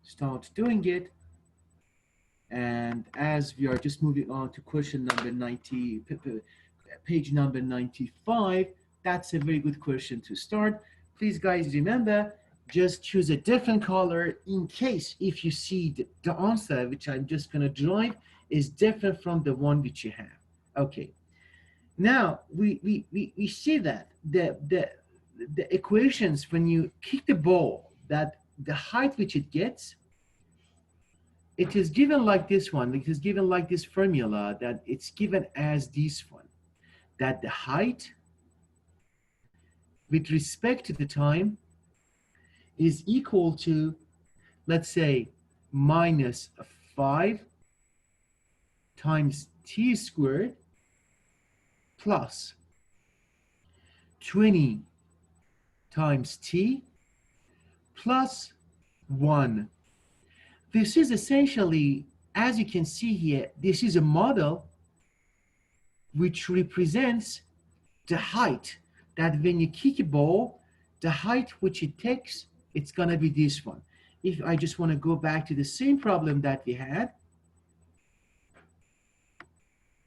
start doing it. And as we are just moving on to question number 90, page number 95, that's a very good question to start. Please, guys, remember, just choose a different color in case if you see the answer, which I'm just going to draw, is different from the one which you have. Okay. Now, we see that the equations, when you kick the ball, that the height which it gets, it is given like this one. It is given like this formula, that it's given as this one, that the height with respect to the time is equal to, let's say, minus 5 times t squared plus 20 times t plus 1. This is essentially, as you can see here, this is a model which represents the height, that when you kick a ball, the height which it takes, it's going to be this one. If I just want to go back to the same problem that we had,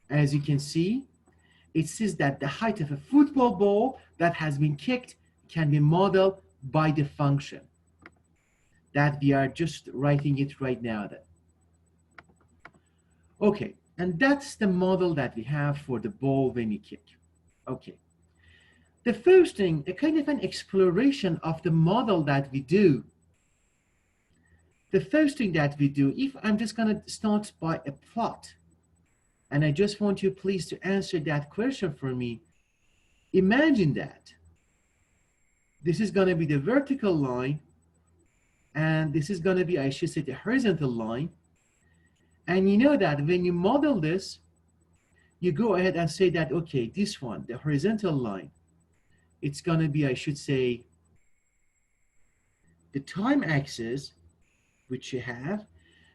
as you can see, it says that the height of a football ball that has been kicked can be modeled by the function that we are just writing it right now. Then. Okay, and that's the model that we have for the ball when you kick. Okay. The first thing, a kind of an exploration of the model that we do. The first thing that we do, if I'm just going to start by a plot, and I just want you please to answer that question for me. Imagine that this is going to be the vertical line, and this is going to be, I should say, the horizontal line. And you know that when you model this, you go ahead and say that, okay, this one, the horizontal line, it's going to be, I should say, the time axis, which you have,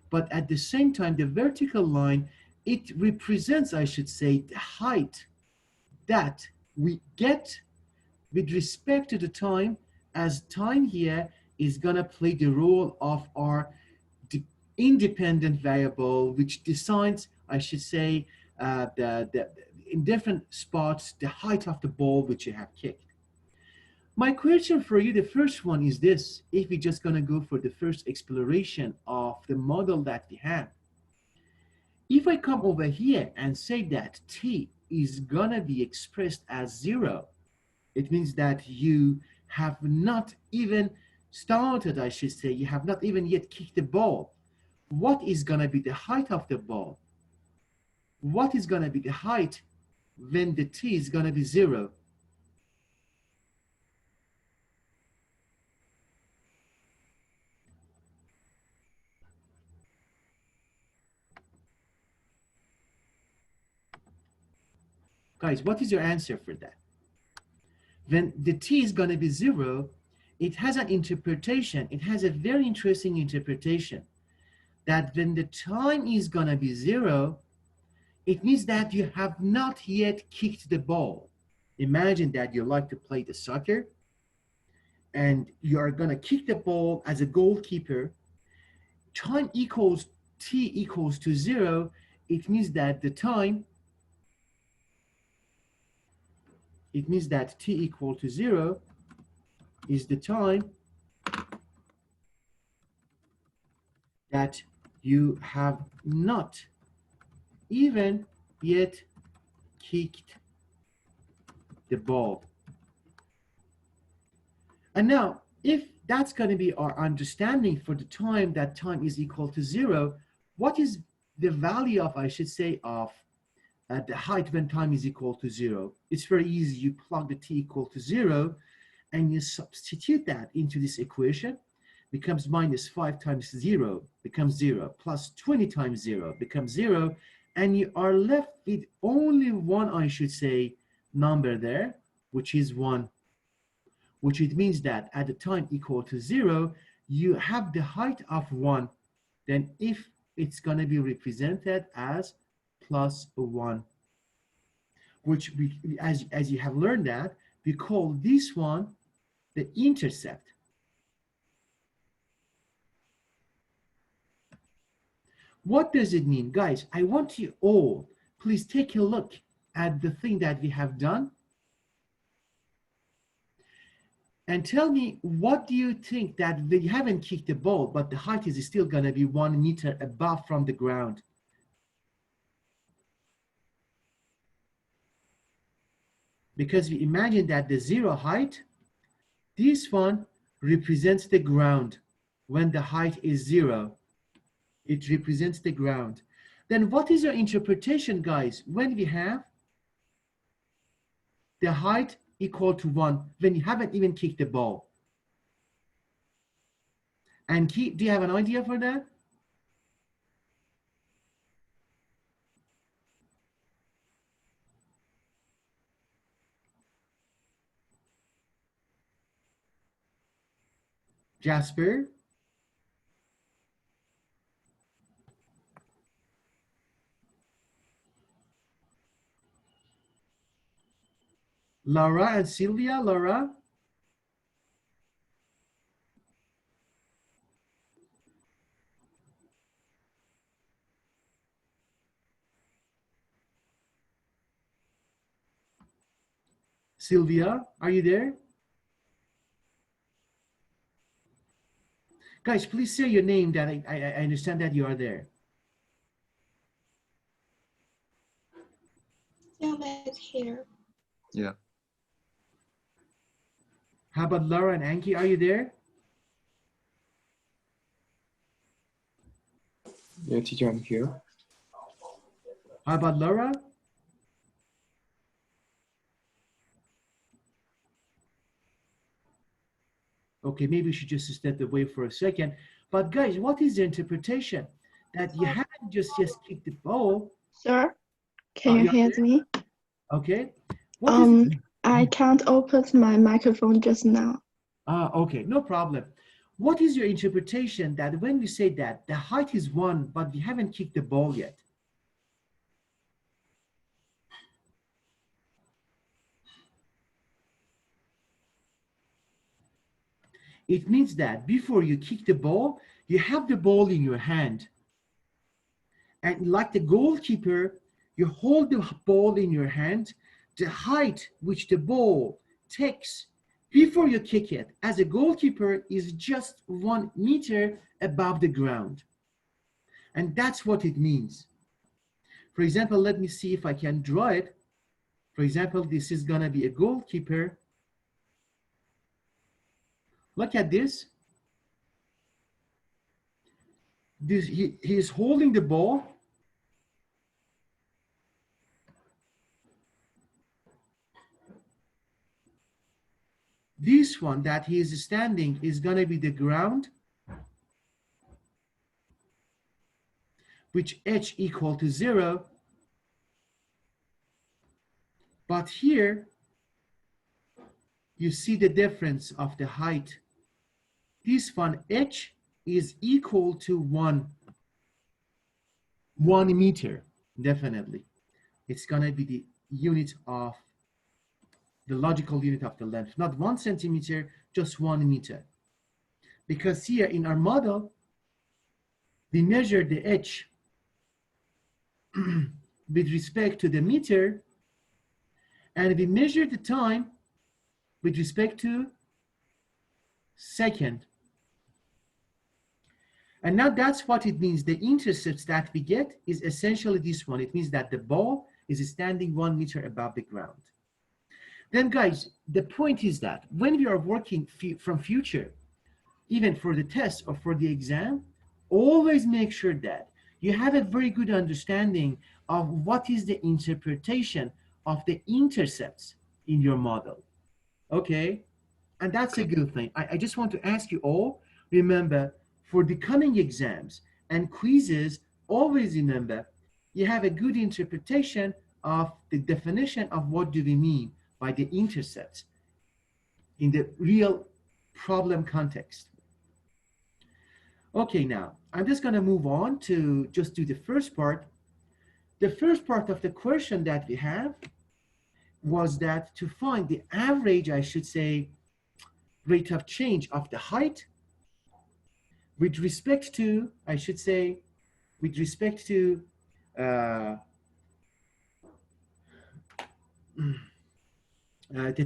but at the same time, the vertical line, it represents, I should say, the height that we get with respect to the time, as time here is going to play the role of our independent variable, which decides, I should say, in different spots, the height of the ball which you have kicked. My question for you, the first one is this. If we're just going to go for the first exploration of the model that we have, if I come over here and say that t is going to be expressed as 0, it means that you have not even started, I should say, you have not even yet kicked the ball. What is going to be the height of the ball? What is going to be the height when the t is going to be 0? Guys, what is your answer for that? When the t is going to be 0, it has an interpretation. It has a very interesting interpretation that when the time is going to be 0, it means that you have not yet kicked the ball. Imagine that you like to play the soccer and you are going to kick the ball as a goalkeeper. Time equals t equals to 0. It means that the time, it means that t equal to 0 is the time that you have not even yet kicked the ball. And now, if that's going to be our understanding for the time, that time is equal to 0, what is the value of, I should say, of the height when time is equal to 0? It's very easy. You plug the t equal to 0 and you substitute that into this equation. Becomes minus 5 times 0 becomes 0, plus 20 times 0 becomes 0, and you are left with only one, I should say, number there, which is 1, which it means that at the time equal to 0, you have the height of 1. Then if it's going to be represented as plus 1, which we, as you have learned that, we call this one the intercept. What does it mean? Guys, I want you all, please take a look at the thing that we have done and tell me, what do you think that we haven't kicked the ball, but the height is still going to be 1 meter above from the ground? Because we imagine that the zero height, this one represents the ground. When the height is 0, it represents the ground. Then what is your interpretation, guys, when we have the height equal to 1, when you haven't even kicked the ball? And do you have an idea for that? Jasper? Laura and Sylvia? Laura? Sylvia, are you there? Guys, please say your name that I understand that you are there. Sylvia's here. Yeah. How about Laura and Anki? Are you there? Yeah, teacher, I'm here. How about Laura? Okay, maybe we should just step away for a second. But guys, what is the interpretation? That you haven't just kicked the ball. Sir, can you hear me? Okay. What is it? I can't open my microphone just now. Okay, no problem. What is your interpretation that when we say that the height is 1, but we haven't kicked the ball yet? It means that before you kick the ball, you have the ball in your hand. And like the goalkeeper, you hold the ball in your hand. The height which the ball takes before you kick it as a goalkeeper is just 1 meter above the ground. And that's what it means. For example, let me see if I can draw it. For example, this is going to be a goalkeeper. Look at this. He is holding the ball. This one that he is standing is going to be the ground, which h equal to 0. But here, you see the difference of the height. This one, h, is equal to 1 meter, definitely. It's going to be the unit of the logical unit of the length, not 1 centimeter, just 1 meter. Because here in our model, we measure the h with respect to the meter, and we measure the time with respect to second. And now that's what it means. The intercepts that we get is essentially this one. It means that the ball is standing 1 meter above the ground. Then guys, the point is that when we are working from future, even for the test or for the exam, always make sure that you have a very good understanding of what is the interpretation of the intercepts in your model. Okay? And that's a good thing. I just want to ask you all, remember, for the coming exams and quizzes, always remember, you have a good interpretation of the definition of what do we mean by the intercepts in the real problem context. Okay, now, I'm just going to move on to just do the first part. The first part of the question that we have was that to find the average, I should say, rate of change of the height with respect to, I should say, with respect to the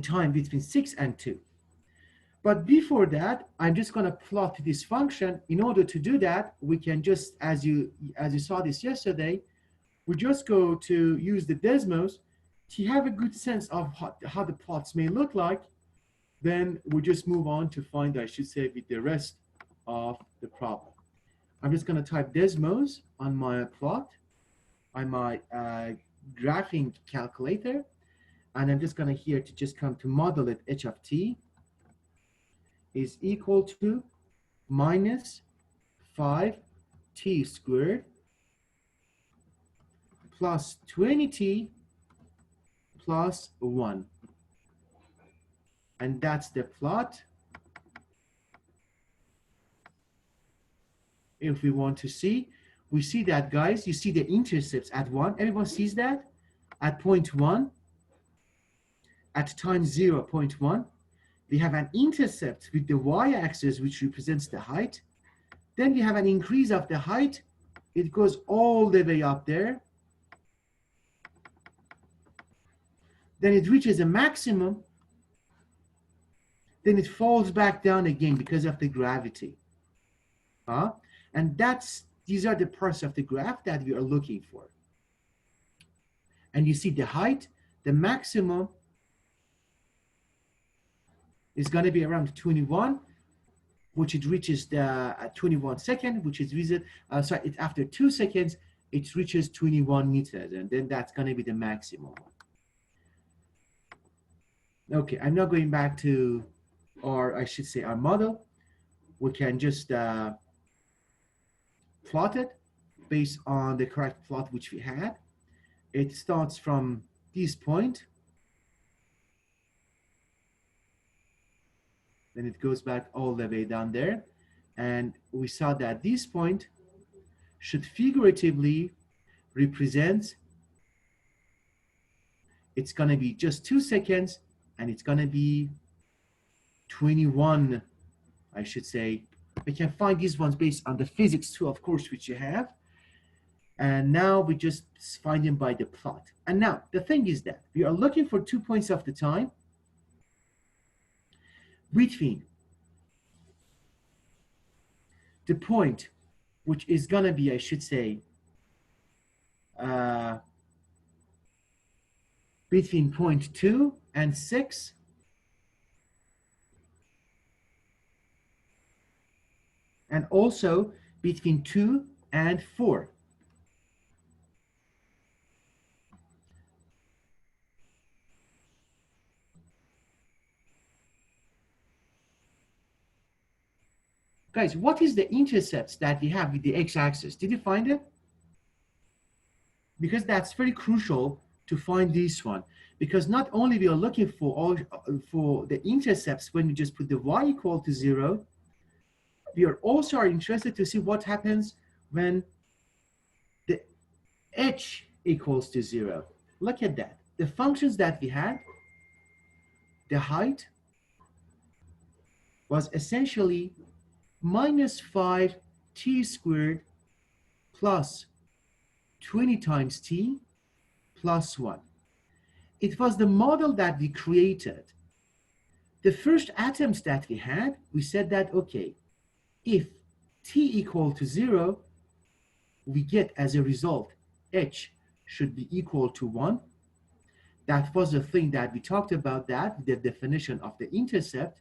time between 6 and 2. But before that, I'm just going to plot this function. In order to do that, we can just, as you saw this yesterday, we just go to use the Desmos to have a good sense of how the plots may look like. Then we just move on to find, I should say, with the rest of the problem. I'm just going to type Desmos on my plot, on my graphing calculator, and I'm just going to here to just come to model it h of t is equal to minus 5t squared plus 20t plus 1. And that's the plot. If we want to see, we see that, guys, you see the intercepts at 1. Everyone sees that? At point 1, at time 0, 0.1, we have an intercept with the y-axis, which represents the height. Then we have an increase of the height. It goes all the way up there. Then it reaches a maximum. Then it falls back down again because of the gravity. And these are the parts of the graph that we are looking for. And you see the height, the maximum is going to be around 21, which it reaches the 21 seconds, which is after 2 seconds, it reaches 21 meters, and then that's going to be the maximum. Okay, I'm now going back to, or I should say, our model. We can just plot it based on the correct plot which we had. It starts from this point. Then it goes back all the way down there. And we saw that this point should figuratively represent, it's going to be just 2 seconds, and it's going to be 21, I should say. We can find these ones based on the physics too, of course, which you have. And now we just find them by the plot. And now the thing is that we are looking for 2 points of the time between the point, which is going to be, I should say, between point 2 and 6, and also between 2 and 4. Guys, what is the intercepts that we have with the x-axis? Did you find it? Because that's very crucial to find this one. Because not only we are looking for the intercepts when we just put the y equal to 0, we are also interested to see what happens when the h equals to 0. Look at that. The functions that we had, the height was essentially minus 5t squared plus 20 times t plus 1. It was the model that we created. The first atoms that we had, we said that, okay, if t equal to 0, we get as a result h should be equal to 1. That was the thing that we talked about, that the definition of the intercept.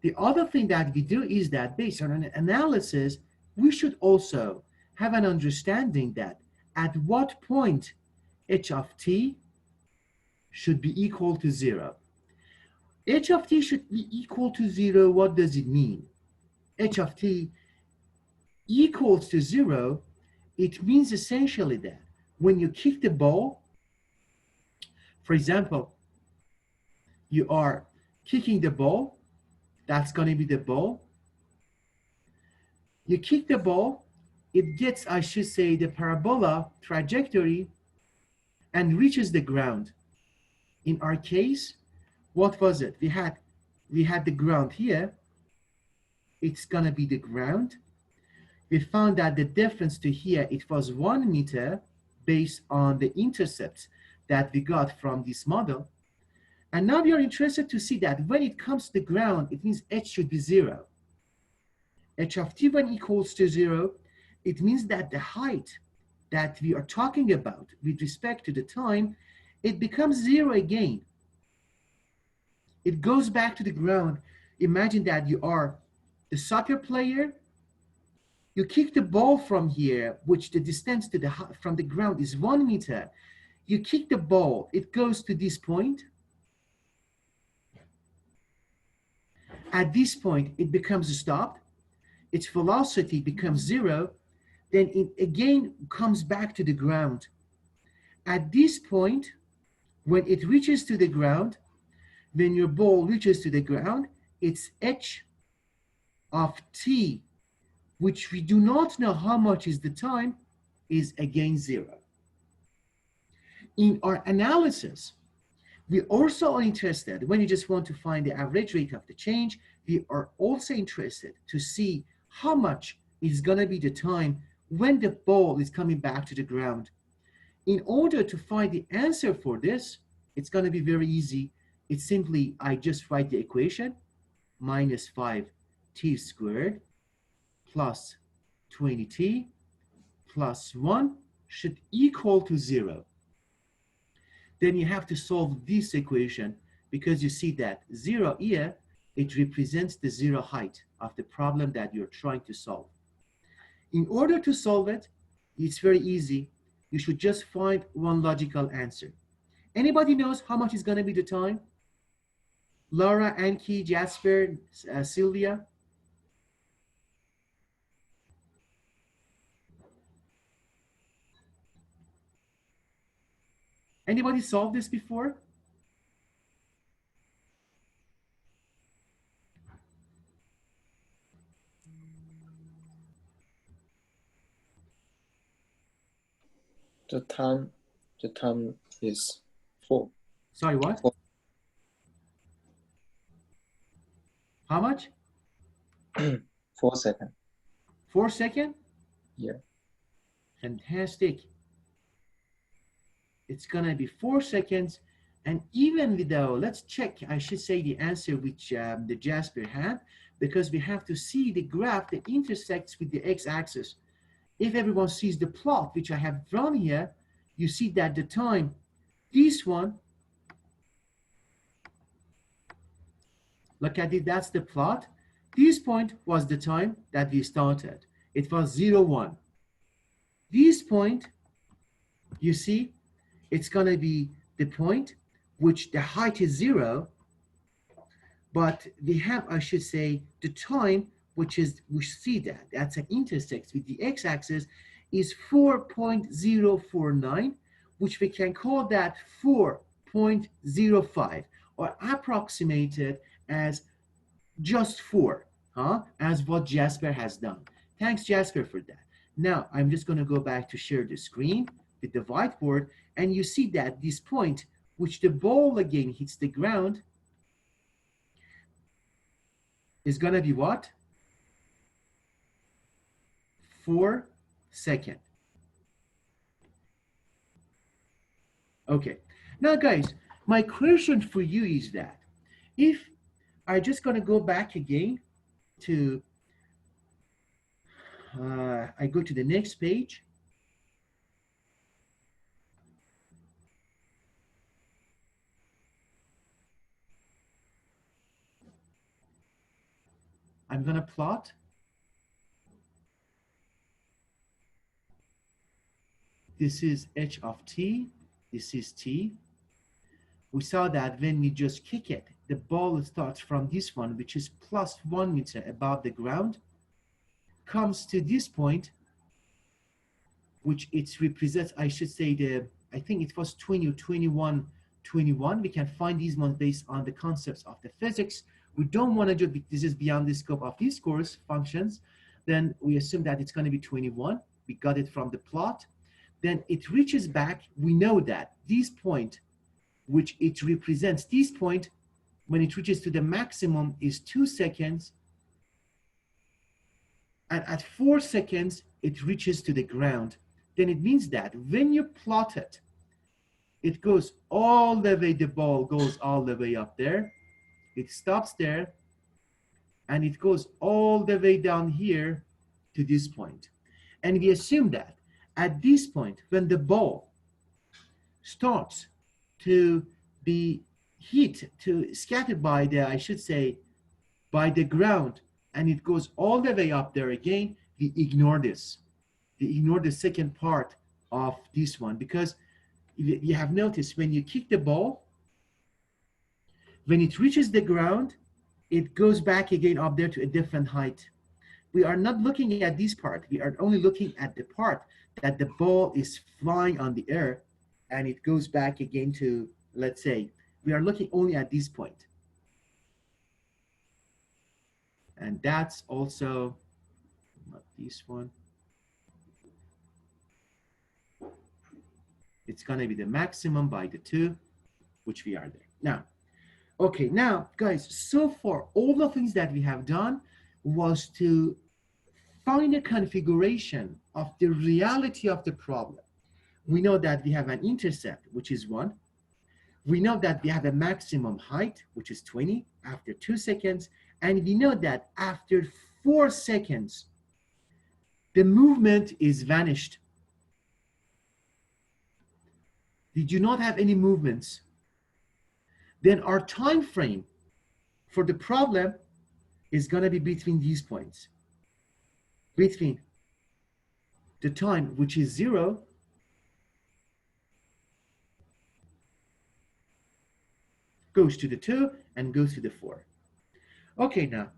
The other thing that we do is that based on an analysis, we should also have an understanding that at what point h of t should be equal to 0. H of t should be equal to 0. What does it mean? H of t equals to 0, it means essentially that when you kick the ball, for example, you are kicking the ball, that's going to be the ball. You kick the ball, it gets, I should say, the parabola trajectory and reaches the ground. In our case, what was it? We had the ground here. It's going to be the ground. we found that the difference to here, it was 1 meter based on the intercepts that we got from this model. And now we are interested to see that when it comes to the ground, it means h should be 0. H of t when equals to 0, it means that the height that we are talking about with respect to the time, it becomes 0 again. It goes back to the ground. Imagine that you are the soccer player. You kick the ball from here, which the distance to from the ground is 1 meter. You kick the ball, it goes to this point. At this point, it becomes stopped. Its velocity becomes 0. Then it again comes back to the ground. At this point, when it reaches to the ground, when your ball reaches to the ground, its h of t, which we do not know how much is the time, is again 0. In our analysis, we also are interested, when you just want to find the average rate of the change, we are also interested to see how much is going to be the time when the ball is coming back to the ground. In order to find the answer for this, it's going to be very easy. It's simply, I just write the equation, minus 5t squared plus 20t plus 1 should equal to 0. Then you have to solve this equation because you see that 0 here, it represents the 0 height of the problem that you're trying to solve. In order to solve it, it's very easy. You should just find one logical answer. Anybody knows how much is going to be the time? Laura, Anki, Jasper, Sylvia? Anybody solved this before? The time is 4. Sorry, what? 4. How much? 4 seconds. 4 seconds? Yeah. Fantastic. It's gonna be 4 seconds. And even though, let's check, I should say the answer which the Jasper had, because we have to see the graph that intersects with the x-axis. If everyone sees the plot, which I have drawn here, you see that the time, this one, look at it, that's the plot. This point was the time that we started. It was 0, 1. This point, you see, it's gonna be the point which the height is 0, but we have, I should say, the time, which is, we see that, that's an intersects with the x-axis, is 4.049, which we can call that 4.05, or approximated as just 4, as what Jasper has done. Thanks, Jasper, for that. Now, I'm just going to go back to share the screen with the whiteboard, and you see that this point, which the ball again hits the ground, is going to be what? 4 seconds. Okay. Now, guys, my question for you is that if I'm just going to go back again to, I go to the next page. I'm going to plot this is h of t, this is t. We saw that when we just kick it, the ball starts from this one, which is plus 1 meter above the ground, comes to this point, which it represents, I should say, I think it was 20 or 21, 21. We can find these ones based on the concepts of the physics. We don't want to do, this is beyond the scope of this course functions. Then we assume that it's going to be 21. We got it from the plot. Then it reaches back. We know that this point, which it represents, this point, when it reaches to the maximum is 2 seconds. and at 4 seconds, it reaches to the ground. Then it means that when you plot it, it goes all the way, the ball goes all the way up there. It stops there, and it goes all the way down here to this point. And we assume that at this point, when the ball starts to be hit, to scattered by the, I should say, by the ground, and it goes all the way up there again, we ignore this. We ignore the second part of this one, because you have noticed when you kick the ball, when it reaches the ground, it goes back again up there to a different height. We are not looking at this part. We are only looking at the part that the ball is flying on the air and it goes back again to, let's say, we are looking only at this point. And that's also, not this one. It's gonna be the maximum by the 2, which we are there. Now, okay, now guys, so far, all the things that we have done was to find a configuration of the reality of the problem. We know that we have an intercept, which is 1. We know that we have a maximum height, which is 20 after 2 seconds. And we know that after 4 seconds, the movement is vanished. We do not have any movements. Then our time frame for the problem is going to be between these points. Between the time, which is 0, goes to the 2 and goes to the 4. Okay, now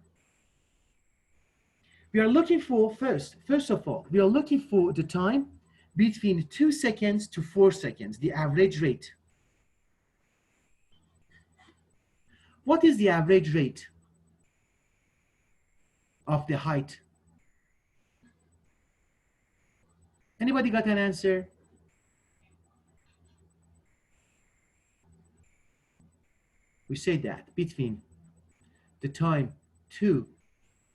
we are looking for first of all, we are looking for the time between 2 seconds to 4 seconds, the average rate. What is the average rate of the height? Anybody got an answer? We say that between the time 2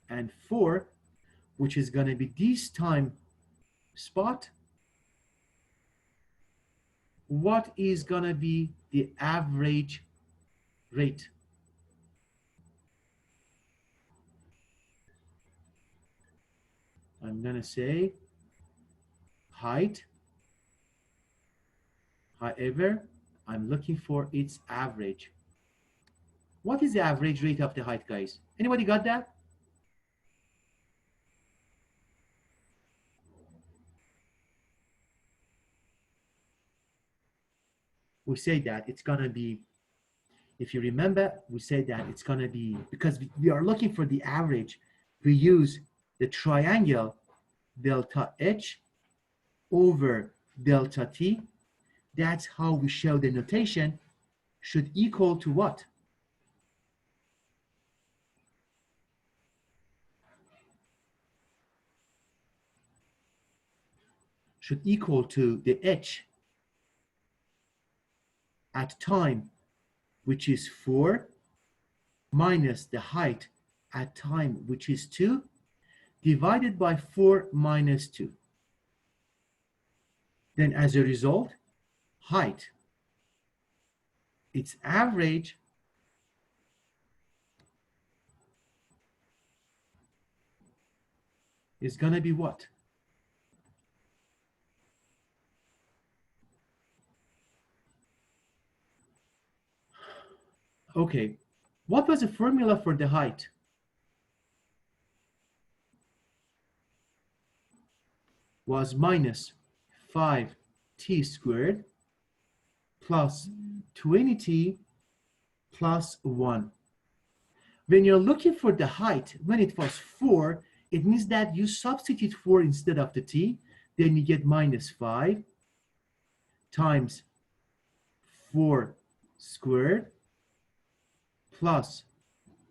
and 4, which is going to be this time spot, what is going to be the average rate? I'm going to say height. However, I'm looking for its average. What is the average rate of the height, guys? Anybody got that? We say that it's going to be, if you remember, we say that it's going to be, because we are looking for the average, we use the triangle delta H over delta T. That's how we show the notation should equal to what? Should equal to the H at time, which is 4, minus the height at time, which is 2, divided by 4 minus 2. Then as a result, height, its average is going to be what? Okay, what was the formula for the height? Was minus 5t squared plus 20t plus 1. When you're looking for the height, when it was 4, it means that you substitute 4 instead of the t, then you get minus 5 times 4 squared plus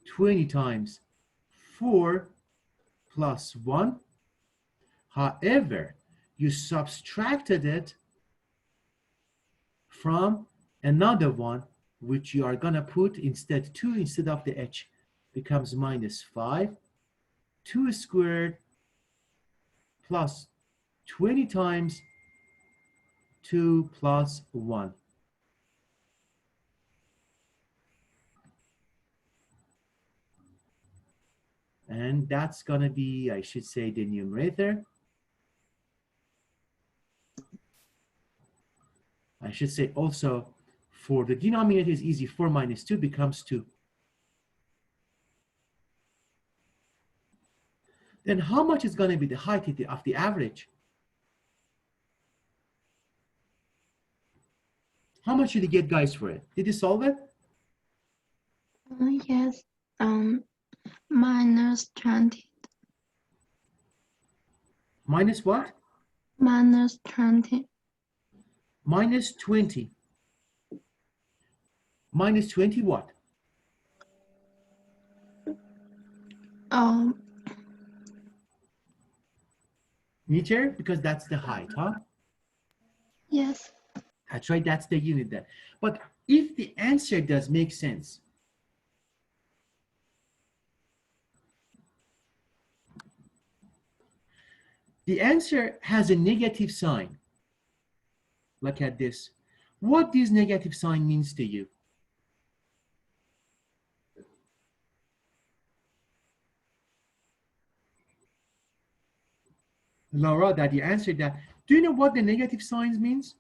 20 times 4 plus 1. However, you subtracted it from another one, which you are going to put instead 2 instead of the h, becomes minus 5. 2 squared plus 20 times 2 plus 1. And that's going to be, I should say, the numerator. I should say also, for the denominator is easy. 4 minus 2 becomes 2. Then how much is going to be the height of the average? How much did you get, guys, for it? Did you solve it? Yes. Minus 20. Minus what? Minus 20. Minus 20. Minus 20 what? Meter, because that's the height, huh? Yes. That's right, that's the unit there. But if the answer does make sense, the answer has a negative sign. Look at this. What this negative sign means to you? Laura, that you answered that. Do you know what the negative signs means?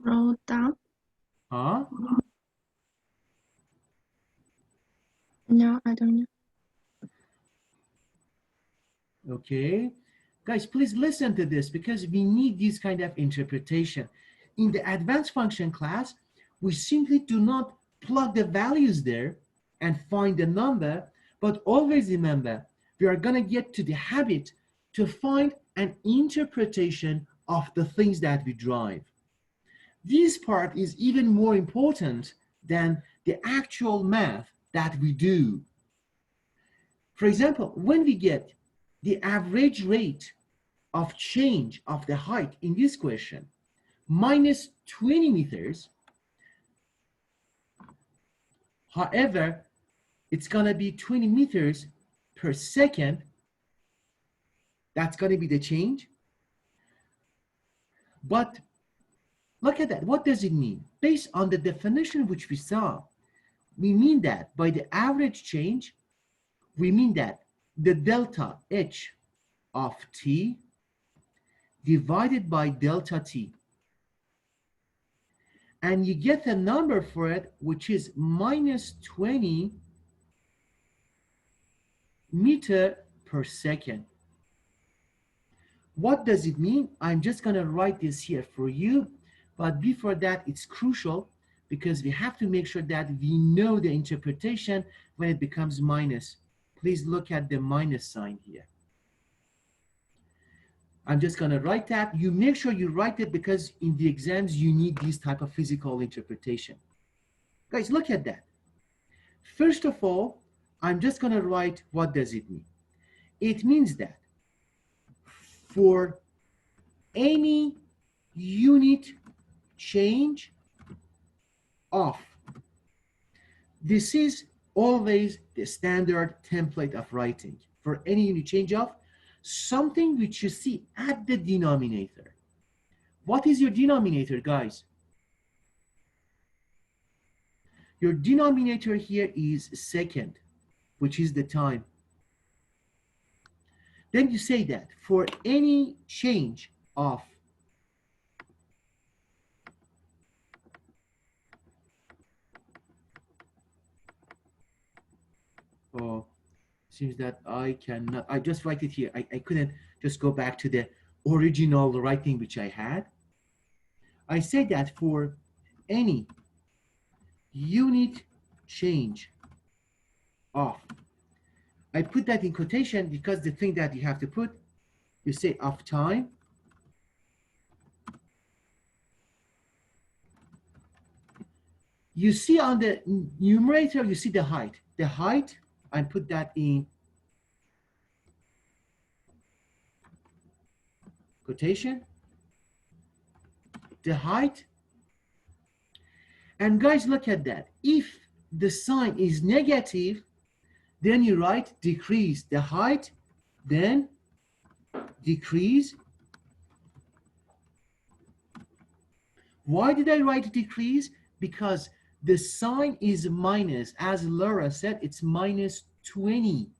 Roll down. Huh? No, I don't know. Okay. Guys, please listen to this because we need this kind of interpretation. In the advanced function class, we simply do not plug the values there and find the number, but always remember, we are going to get to the habit to find an interpretation of the things that we drive. This part is even more important than the actual math that we do. For example, when we get the average rate of change of the height in this question, minus 20 meters, however, it's going to be 20 meters per second. That's going to be the change. But look at that. What does it mean? Based on the definition which we saw, we mean that by the average change, we mean that the delta H of t divided by delta t. And you get a number for it, which is minus 20 meter per second. What does it mean? I'm just going to write this here for you. But before that, it's crucial because we have to make sure that we know the interpretation when it becomes minus. Please look at the minus sign here. I'm just going to write that. You make sure you write it because in the exams, you need this type of physical interpretation. Guys, look at that. First of all, I'm just going to write what does it mean. It means that for any unit change of, this is always the standard template of writing. For any unit change of something which you see at the denominator. What is your denominator, guys? Your denominator here is second, which is the time. Then you say that for any change of seems that I cannot, I just write it here. I couldn't just go back to the original writing which I had. I say that for any unit change of, I put that in quotation because the thing that you have to put, you say of time, you see on the numerator, you see the height. The height, I put that in quotation, the height. And guys, look at that. If the sign is negative, Then you write decrease the height, then decrease. Why did I write decrease? Because the sign is minus. As Laura said, it's minus 20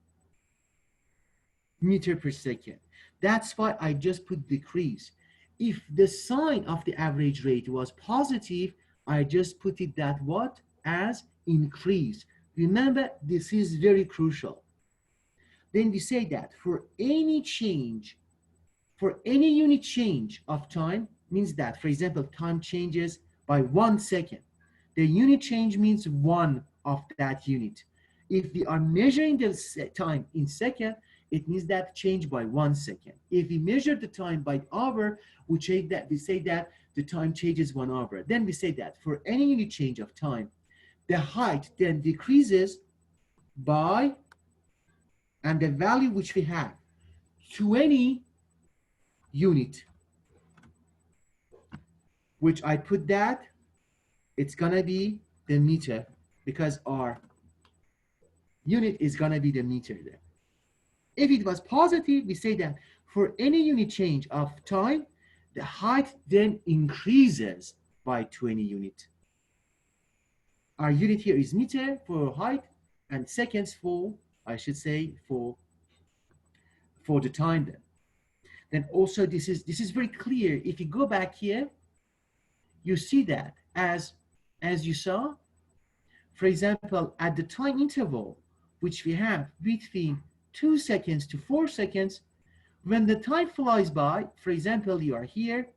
meter per second. That's why I just put decrease. If the sign of the average rate was positive, I just put it that what? As increase. Remember, this is very crucial. Then we say that for any change, for any unit change of time, means that, for example, time changes by 1 second. The unit change means one of that unit. If we are measuring the time in second, it means that change by 1 second. If we measure the time by hour, we say that the time changes 1 hour. Then we say that for any unit change of time, the height then decreases by, and the value which we have, 20 unit, which I put that, it's gonna be the meter, because our unit is gonna be the meter there. If it was positive, we say that for any unit change of time, the height then increases by 20 units. Our unit here is meter for height, and seconds for, I should say, for the time then. Then also this is very clear. If you go back here, you see that as you saw, for example, at the time interval which we have between 2 seconds to 4 seconds, when the time flies by, for example, you are here,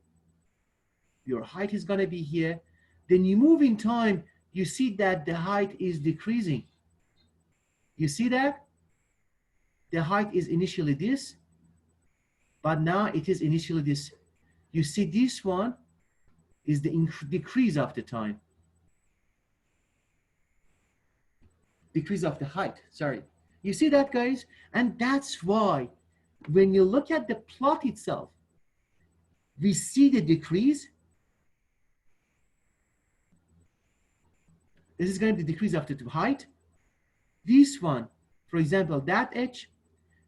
your height is going to be here, then you move in time, you see that the height is decreasing. You see that? The height is initially this, but now it is initially this. You see this one is the decrease of the time. Decrease of the height, sorry. You see that, guys? And that's why when you look at the plot itself, we see the decrease. This is going to be the decrease of the height. This one, for example, that edge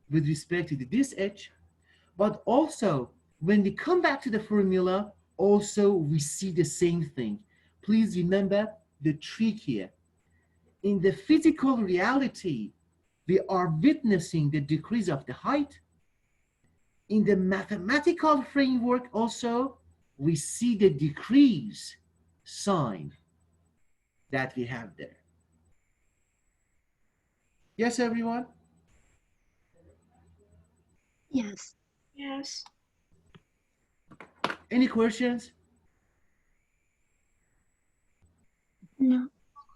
with respect to this edge. But also, when we come back to the formula, also we see the same thing. Please remember the trick here. In the physical reality, we are witnessing the decrease of the height. In the mathematical framework also, we see the decrease sign that we have there. Yes, everyone? Yes. Yes. Any questions? No.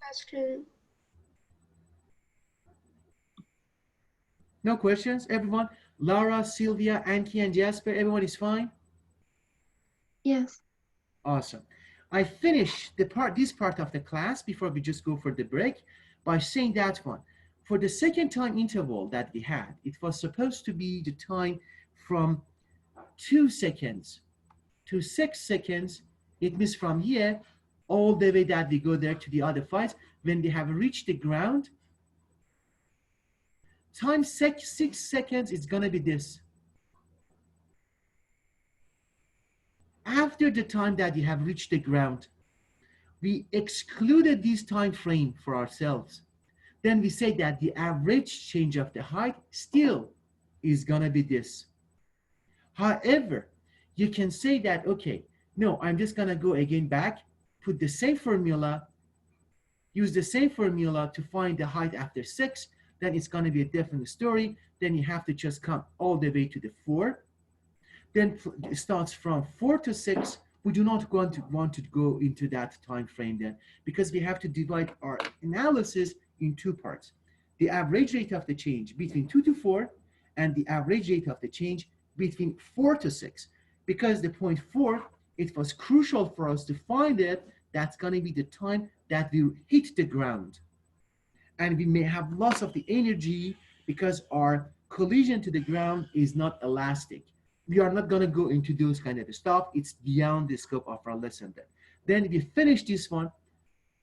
Question. No questions, everyone? Laura, Sylvia, Anki, and Jasper, everyone is fine? Yes. Awesome. I finished this part of the class before we just go for the break by saying that one. For the second time interval that we had, it was supposed to be the time from 2 seconds to 6 seconds. It means from here all the way that we go there to the other fights. When they have reached the ground, time 6 seconds is going to be this. After the time that you have reached the ground, we excluded this time frame for ourselves. Then we say that the average change of the height still is going to be this. However, you can say that, okay, no, I'm just going to go again back, put the same formula, use the same formula to find the height after 6, then it's going to be a different story. Then you have to just come all the way to the 4. Then it starts from 4 to 6. We do not want to go into that time frame then, because we have to divide our analysis in 2 parts. The average rate of the change between 2 to 4 and the average rate of the change between 4 to 6. Because the point 4, it was crucial for us to find it. That's going to be the time that we hit the ground. And we may have loss of the energy because our collision to the ground is not elastic. We are not going to go into those kind of stuff. It's beyond the scope of our lesson then. Then we finish this one,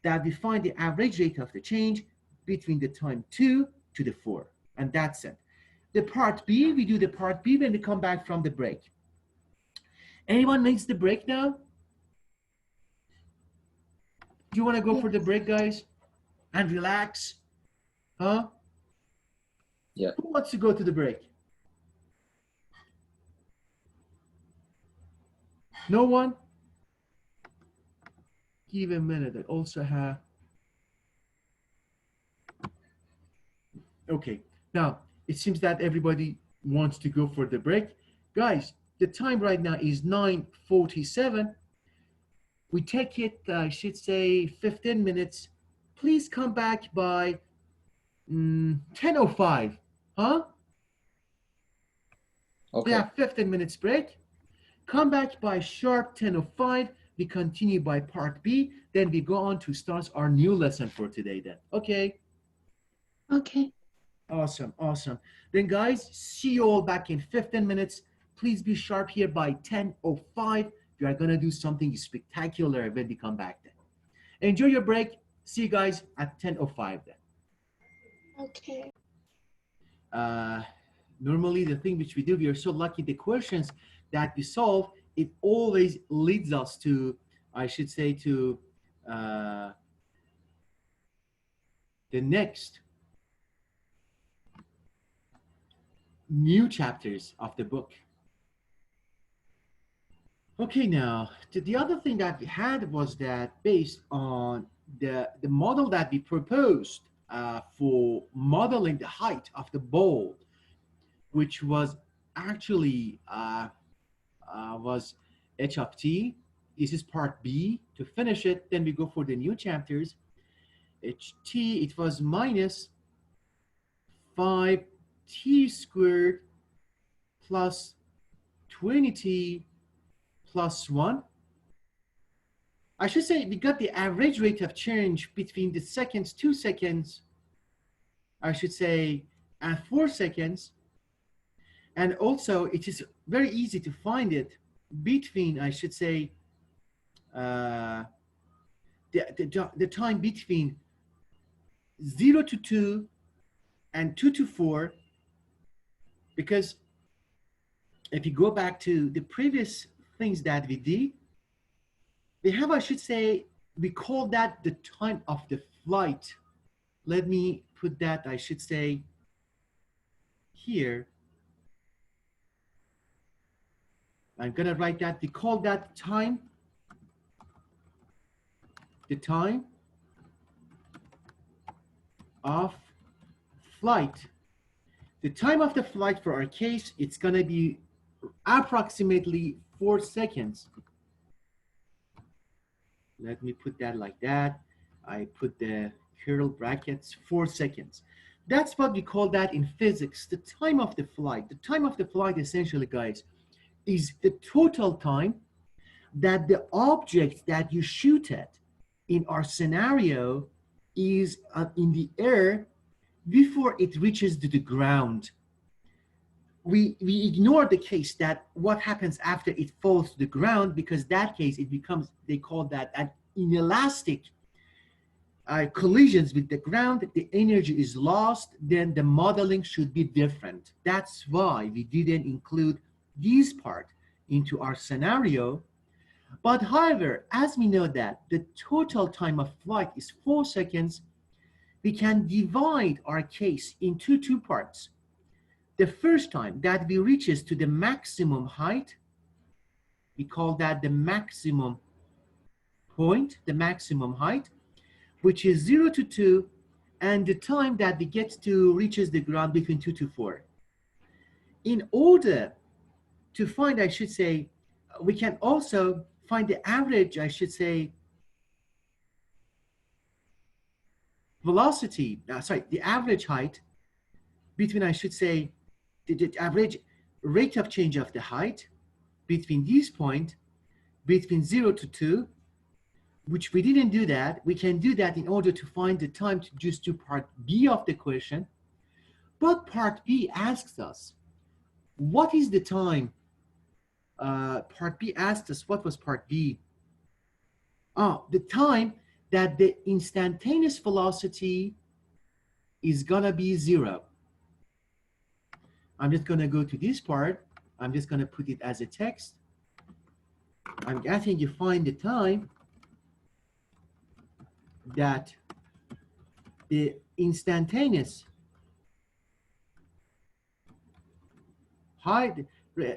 that we find the average rate of the change between the time 2 to the 4. And that's it. The part B, we do the part B when we come back from the break. Anyone needs the break now? Do you want to go for the break, guys? And relax? Huh? Yeah. Who wants to go to the break? No one? Give a minute. I also have... Okay. Now, it seems that everybody wants to go for the break. Guys, the time right now is 9:47. We take it, I should say, 15 minutes. Please come back by 10:05. Huh? Okay. We have 15 minutes break. Come back by sharp 10:05. We continue by part B. Then we go on to start our new lesson for today then. Okay? Okay. Awesome, awesome. Then guys, see you all back in 15 minutes. Please be sharp here by 10:05. We are gonna do something spectacular when we come back then. Enjoy your break. See you guys at 10:05 then. Okay. Normally the thing which we do, we are so lucky the questions that we solve, it always leads us to, I should say, to the next new chapters of the book. Okay, now, the other thing that we had was that based on the model that we proposed for modeling the height of the ball, which was actually was h of t. This is part B. To finish it, then we go for the new chapters. ht, it was minus 5t squared plus 20t plus 1. I should say we got the average rate of change between the seconds, 2 seconds, I should say, and 4 seconds. And also, it is very easy to find it between, I should say, the time between 0 to 2 and 2 to 4, because if you go back to the previous things that we did, we have, I should say, we call that the time of the flight. Let me put that, I should say, here. I'm gonna write that, we call that time, the time of flight. The time of the flight for our case, it's gonna be approximately 4 seconds. Let me put that like that. I put the curl brackets, 4 seconds. That's what we call that in physics, the time of the flight. The time of the flight, essentially, guys, is the total time that the object that you shoot at in our scenario is in the air before it reaches to the ground. We ignore the case that what happens after it falls to the ground, because that case it becomes, they call that an inelastic collisions with the ground, the energy is lost, then the modeling should be different. That's why we didn't include this part into our scenario. But however, as we know that the total time of flight is 4 seconds, we can divide our case into 2 parts. The first time that we reaches to the maximum height, we call that the maximum point, the maximum height, which is 0 to 2, and the time that we get to reaches the ground between 2 to 4. In order to find, I should say, we can also find the average, I should say, velocity, the average height between, I should say, the average rate of change of the height between this point, between 0 to 2, which we didn't do that. We can do that in order to find the time to just do part B of the question. But part B asks us, what is the time? Part B asked us, what was part B? Oh, the time that the instantaneous velocity is gonna be 0. I'm just gonna go to this part. I'm just gonna put it as a text. I'm asking you find the time that the instantaneous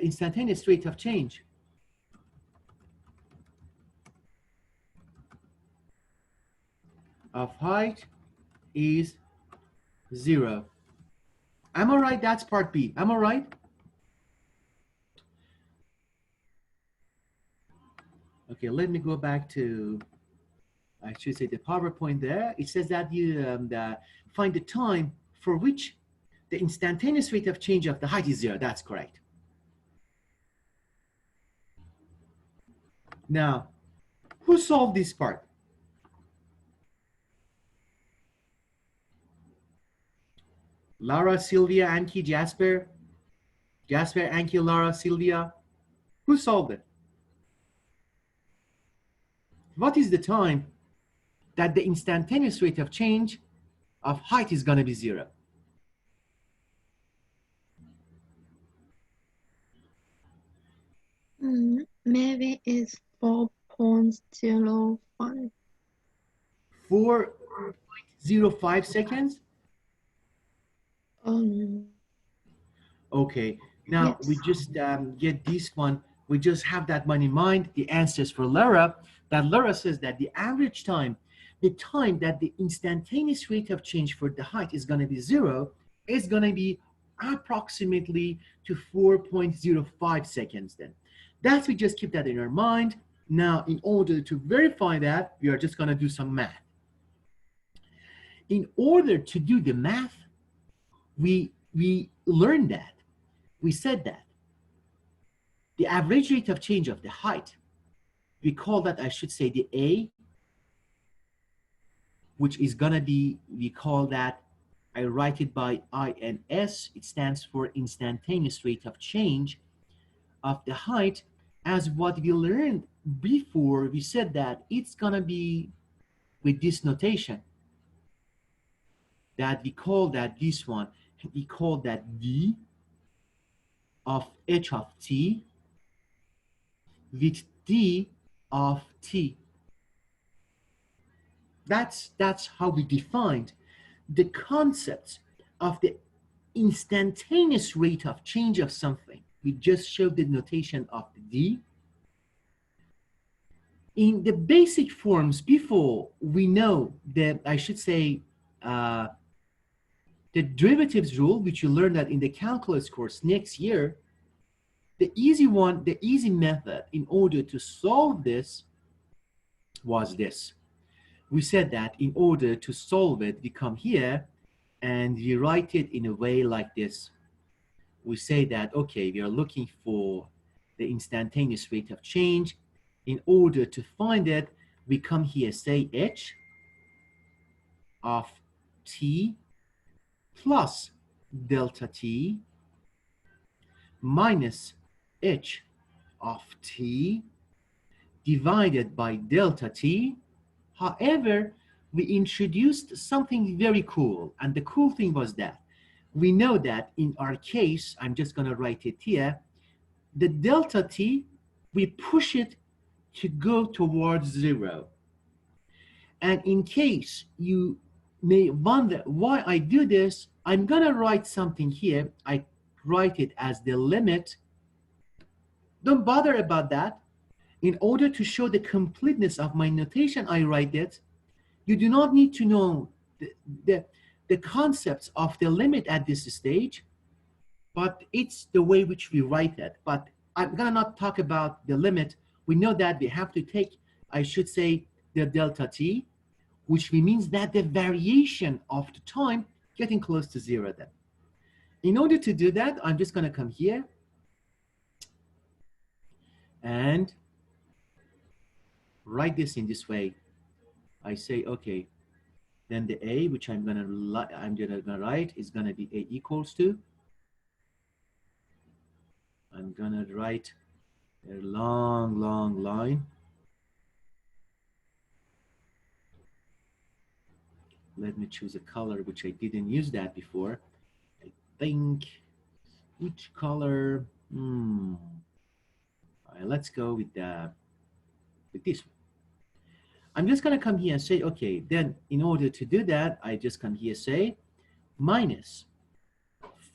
instantaneous rate of change of height is 0. Am I right? That's part B. Am I right? Okay, let me go back to, I should say, the PowerPoint there. It says that you find the time for which the instantaneous rate of change of the height is 0. That's correct. Now, who solved this part? Lara, Sylvia, Anki, Jasper? Jasper, Anki, Lara, Sylvia? Who solved it? What is the time that the instantaneous rate of change of height is going to be 0? Maybe it's 4.05. 4.05 seconds? Okay, now Yes. we just get this one. We just have that one in mind. The answers for Lara, that Lara says that the average time, the time that the instantaneous rate of change for the height is going to be 0, is going to be approximately to 4.05 seconds then. That's, we just keep that in our mind. Now, in order to verify that, we are just going to do some math. In order to do the math, we learned that, we said that the average rate of change of the height, we call that, I should say, the A, which is gonna be, we call that, I write it by INS, it stands for instantaneous rate of change of the height. As what we learned before, we said that it's gonna be with this notation, that we call that this one, we call that V of h of t with d of t. That's how we defined the concepts of the instantaneous rate of change of something. We just showed the notation of the d. In the basic forms, before we know that, I should say, the derivatives rule, which you learned that in the calculus course next year, the easy method in order to solve this was this. We said that in order to solve it, we come here and we write it in a way like this. We say that, okay, we are looking for the instantaneous rate of change. In order to find it, we come here, say h of t plus delta t minus h of t divided by delta t. However, we introduced something very cool, and the cool thing was that we know that in our case, I'm just going to write it here, the delta t, we push it to go towards 0. And in case you may wonder why I do this, I'm going to write something here. I write it as the limit. Don't bother about that. In order to show the completeness of my notation, I write it. You do not need to know the concepts of the limit at this stage, but it's the way which we write it. But I'm gonna not talk about the limit. We know that we have to take, I should say, the delta t, which means that the variation of the time getting close to 0 then. In order to do that, I'm just gonna come here and write this in this way. I say, okay, then the A, which I'm gonna write, is gonna be A equals to, I'm gonna write a long line. Let me choose a color which I didn't use that before. I think, which color? All right, let's go with this one. I'm just gonna come here and say, okay, then in order to do that, I just come here say minus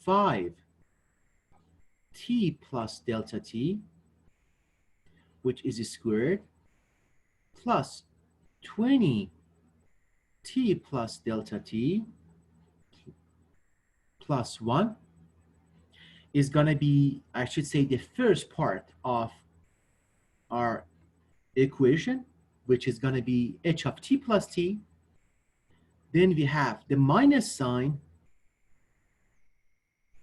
5 t plus delta t, which is squared, plus 20 t plus delta t plus 1 is going to be, I should say, the first part of our equation, which is going to be h of t plus t. Then we have the minus sign.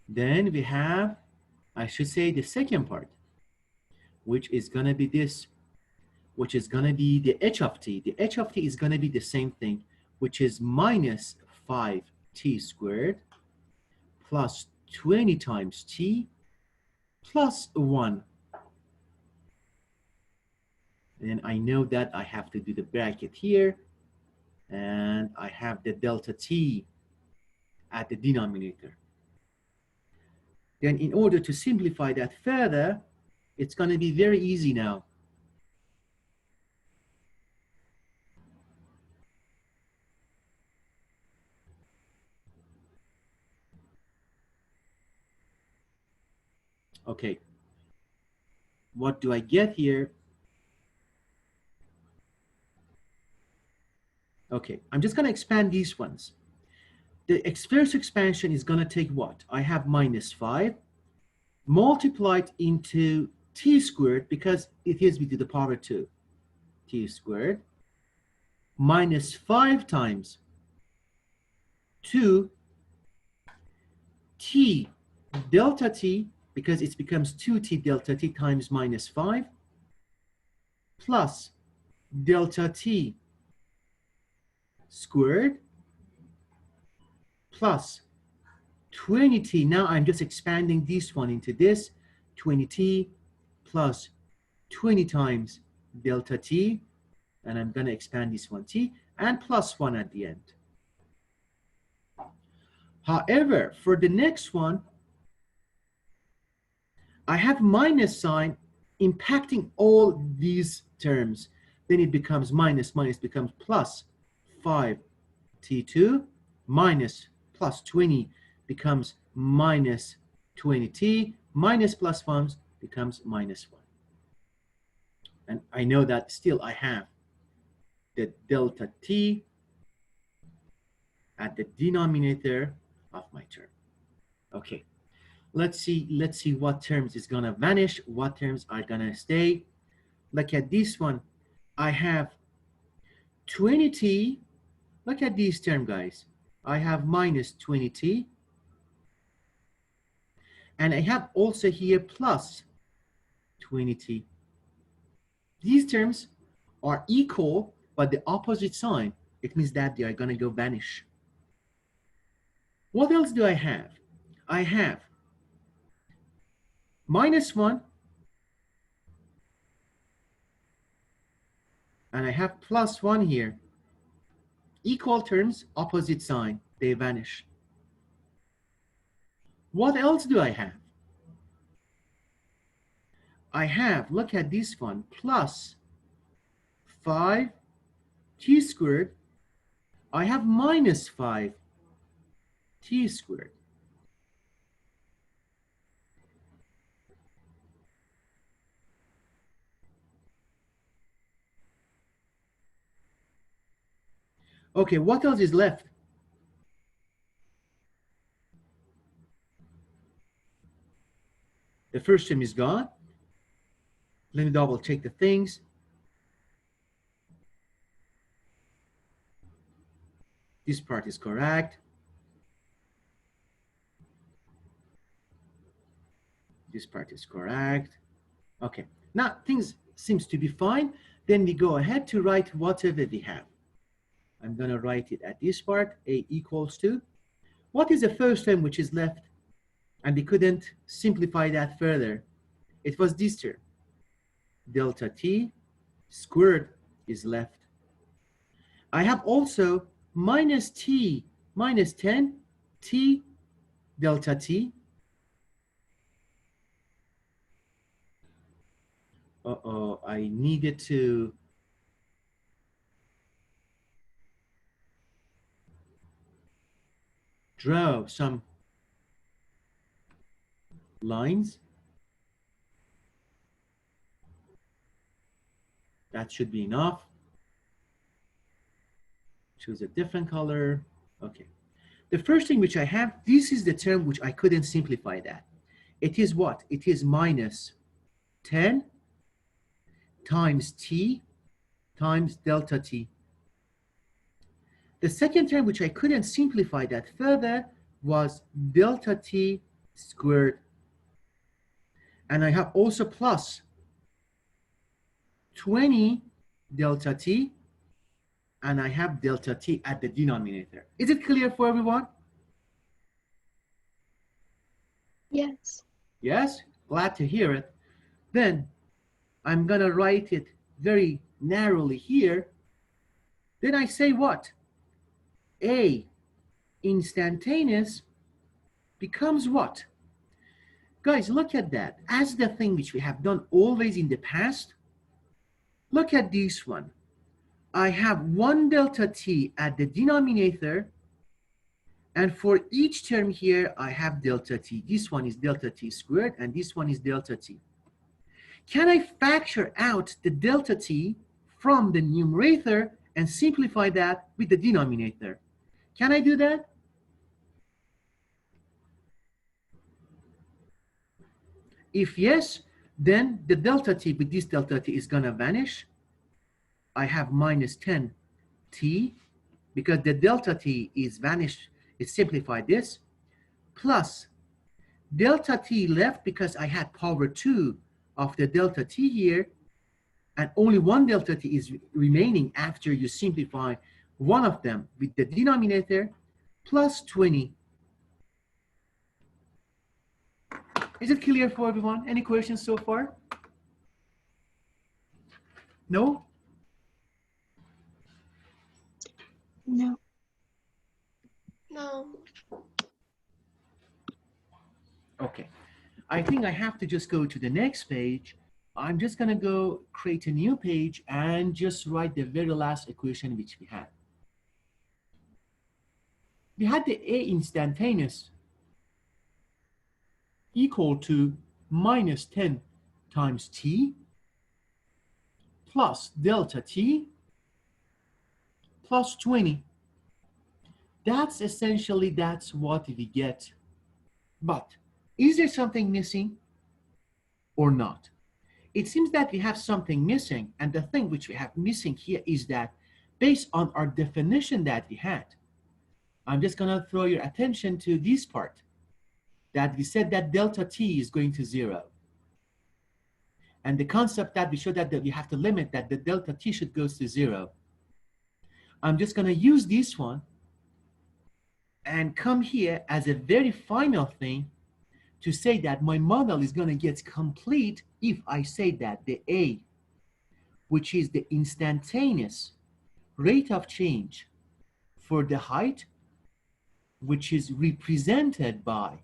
Then we have, I should say, the second part, which is going to be this, which is going to be the h of t. The h of t is going to be the same thing, which is minus 5t squared plus 20 times t plus 1. And I know that I have to do the bracket here, and I have the delta t at the denominator. Then in order to simplify that further, it's going to be very easy now. Okay, what do I get here? Okay, I'm just going to expand these ones. The first expansion is going to take what? I have minus 5 multiplied into t squared, because it is to the power 2, t squared, minus 5 times 2 t delta t, because it becomes 2t delta t times minus 5, plus delta t squared plus 20t. Now I'm just expanding this one into this, 20t plus 20 times delta t, and I'm going to expand this one t, and plus 1 at the end. However, for the next one, I have minus sign impacting all these terms. Then it becomes minus becomes plus 5t2 minus plus 20 becomes minus 20t minus plus 1 becomes minus 1. And I know that still I have the delta t at the denominator of my term. Okay. Let's see what terms is gonna vanish, what terms are gonna stay. Look at this one. I have 20t. Look at this term, guys. I have minus 20t. And I have also here plus 20t. These terms are equal, but the opposite sign. It means that they are gonna go vanish. What else do I have? I have minus 1, and I have plus 1 here. Equal terms, opposite sign, they vanish. What else do I have? I have, look at this one, plus 5t squared. I have minus 5t squared. Okay, what else is left? The first term is gone. Let me double check the things. This part is correct. This part is correct. Okay, now things seems to be fine. Then we go ahead to write whatever we have. I'm gonna write it at this part, a equals to. What is the first term which is left? And we couldn't simplify that further. It was this term. Delta t squared is left. I have also minus t minus 10 t delta t. Uh-oh, I needed to draw some lines. That should be enough. Choose a different color. Okay. The first thing which I have, this is the term which I couldn't simplify that. It is what? It is minus 10 times t times delta t. The second term which I couldn't simplify that further was delta t squared. And I have also plus 20 delta t, and I have delta t at the denominator. Is it clear for everyone? Yes. Yes? Glad to hear it. Then I'm gonna write it very narrowly here. Then I say what? A instantaneous becomes what? Guys, look at that. As the thing which we have done always in the past, look at this one. I have 1 delta t at the denominator, and for each term here, I have delta t. This one is delta t squared, and this one is delta t. Can I factor out the delta t from the numerator and simplify that with the denominator? Can I do that? If yes, then the delta t with this delta t is gonna vanish. I have minus 10 t, because the delta t is vanished, it simplified this, plus delta t left because I had power 2 of the delta t here, and only one delta t is remaining after you simplify one of them with the denominator, plus 20. Is it clear for everyone? Any questions so far? No? No. No. Okay. I think I have to just go to the next page. I'm just gonna go create a new page and just write the very last equation which we had. We had the A instantaneous equal to minus 10 times t plus delta t plus 20. That's essentially, that's what we get. But is there something missing or not? It seems that we have something missing, and the thing which we have missing here is that based on our definition that we had, I'm just gonna throw your attention to this part, that we said that delta t is going to 0. And the concept that we showed that we have to limit that the delta t should go to 0. I'm just gonna use this one and come here as a very final thing to say that my model is gonna get complete if I say that the A, which is the instantaneous rate of change for the height, which is represented by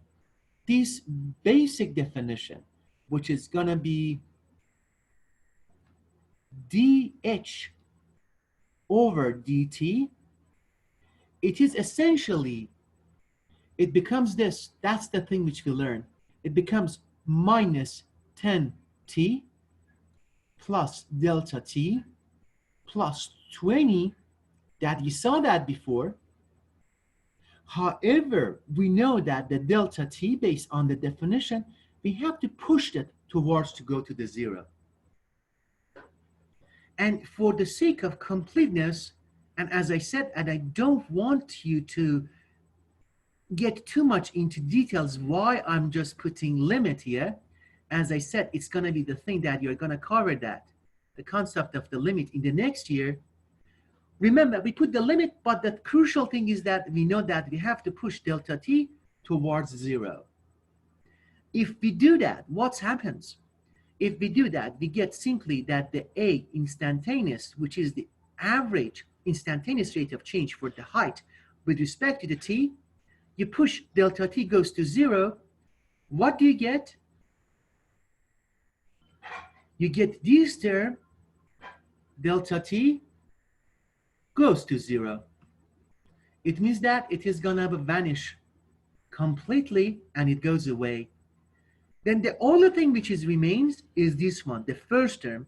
this basic definition, which is gonna be dh over dt, it is essentially, it becomes this, that's the thing which we learn. It becomes minus 10t plus delta t plus 20, that we saw that before. However, we know that the delta t, based on the definition, we have to push it towards to go to the 0. And for the sake of completeness, and as I said, and I don't want you to get too much into details why I'm just putting limit here. As I said, it's going to be the thing that you're going to cover that, the concept of the limit in the next year. Remember, we put the limit, but the crucial thing is that we know that we have to push delta t towards 0. If we do that, what happens? If we do that, we get simply that the A instantaneous, which is the average instantaneous rate of change for the height with respect to the t, you push delta t goes to 0, what do you get? You get this term, delta t goes to 0. It means that it is gonna vanish completely and it goes away. Then the only thing which is remains is this one, the first term,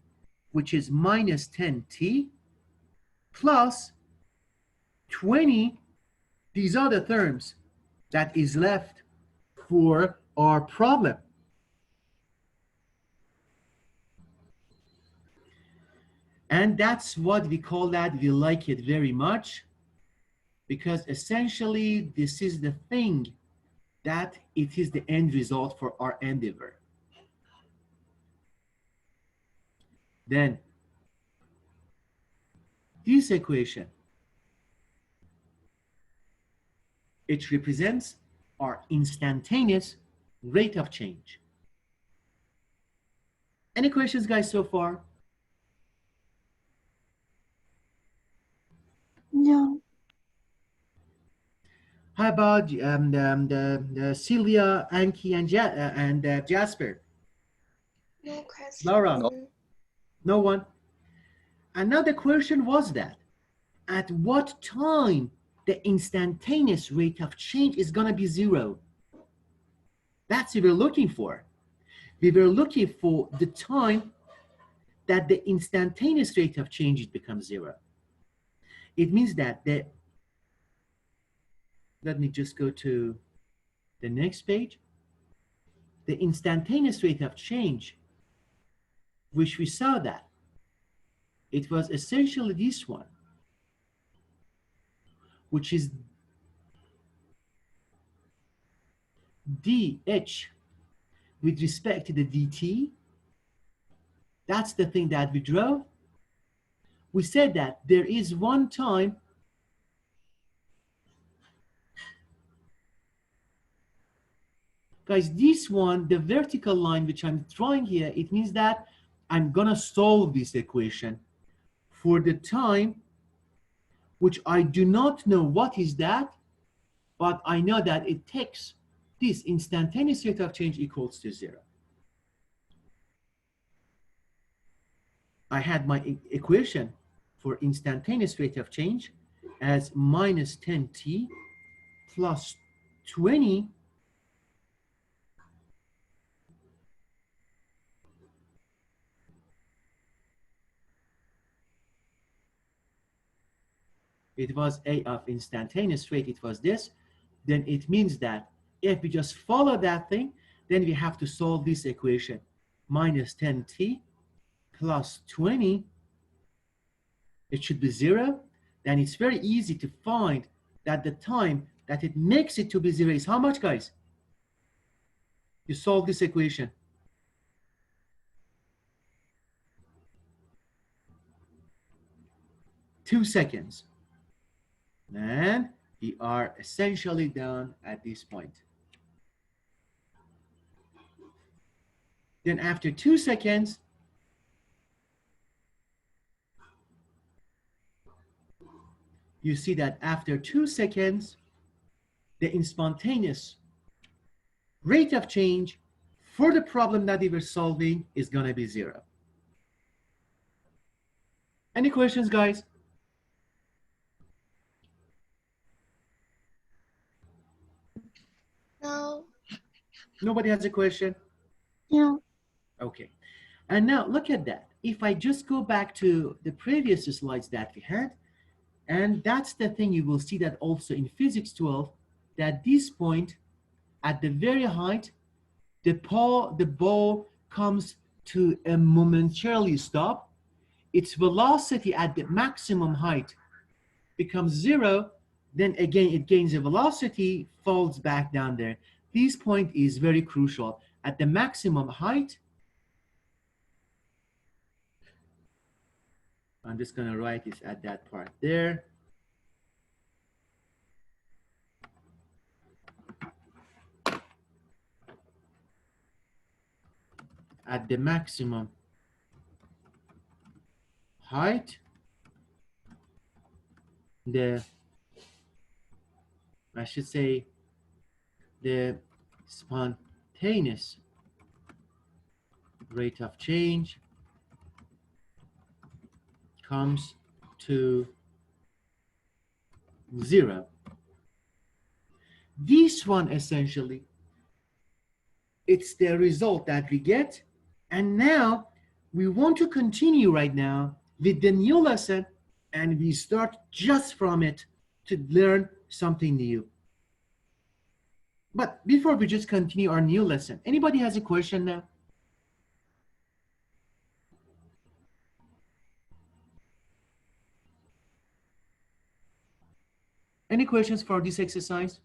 which is minus 10t plus 20. These are the terms that is left for our problem. And that's what we call that. We like it very much because essentially this is the thing that it is the end result for our endeavor. Then this equation, it represents our instantaneous rate of change. Any questions, guys, so far? No. How about the Celia, Anki, and Jasper? No question. Laura? No. No one? Another question was that at what time the instantaneous rate of change is going to be 0? That's what we're looking for. We were looking for the time that the instantaneous rate of change becomes 0. It means that let me just go to the next page. The instantaneous rate of change, which we saw that, it was essentially this one, which is dh with respect to the dt. That's the thing that we drove. We said that there is one time guys, this one, the vertical line which I'm drawing here, it means that I'm gonna solve this equation for the time which I do not know what is that, but I know that it takes this instantaneous rate of change equals to 0. I had my equation for instantaneous rate of change as minus 10t plus 20 it was a of instantaneous rate, it was this, then it means that if we just follow that thing, then we have to solve this equation. Minus 10t plus 20, it should be 0. Then it's very easy to find that the time that it makes it to be 0 is how much, guys? You solve this equation. Two seconds. And we are essentially done at this point. Then after 2 seconds, you see that after 2 seconds, the instantaneous rate of change for the problem that we were solving is going to be 0. Any questions, guys? No. Nobody has a question? No. Okay. And now look at that. If I just go back to the previous slides that we had, and that's the thing you will see that also in physics 12, that this point at the very height, the ball comes to a momentarily stop. Its velocity at the maximum height becomes 0. Then again, it gains a velocity, falls back down there. This point is very crucial. At the maximum height, I'm just going to write this at that part there. At the maximum height, the, I should say, the spontaneous rate of change comes to 0. This one essentially, it's the result that we get. And now we want to continue right now with the new lesson, and we start just from it to learn something new. But before we just continue our new lesson, anybody has a question now? Any questions for this exercise?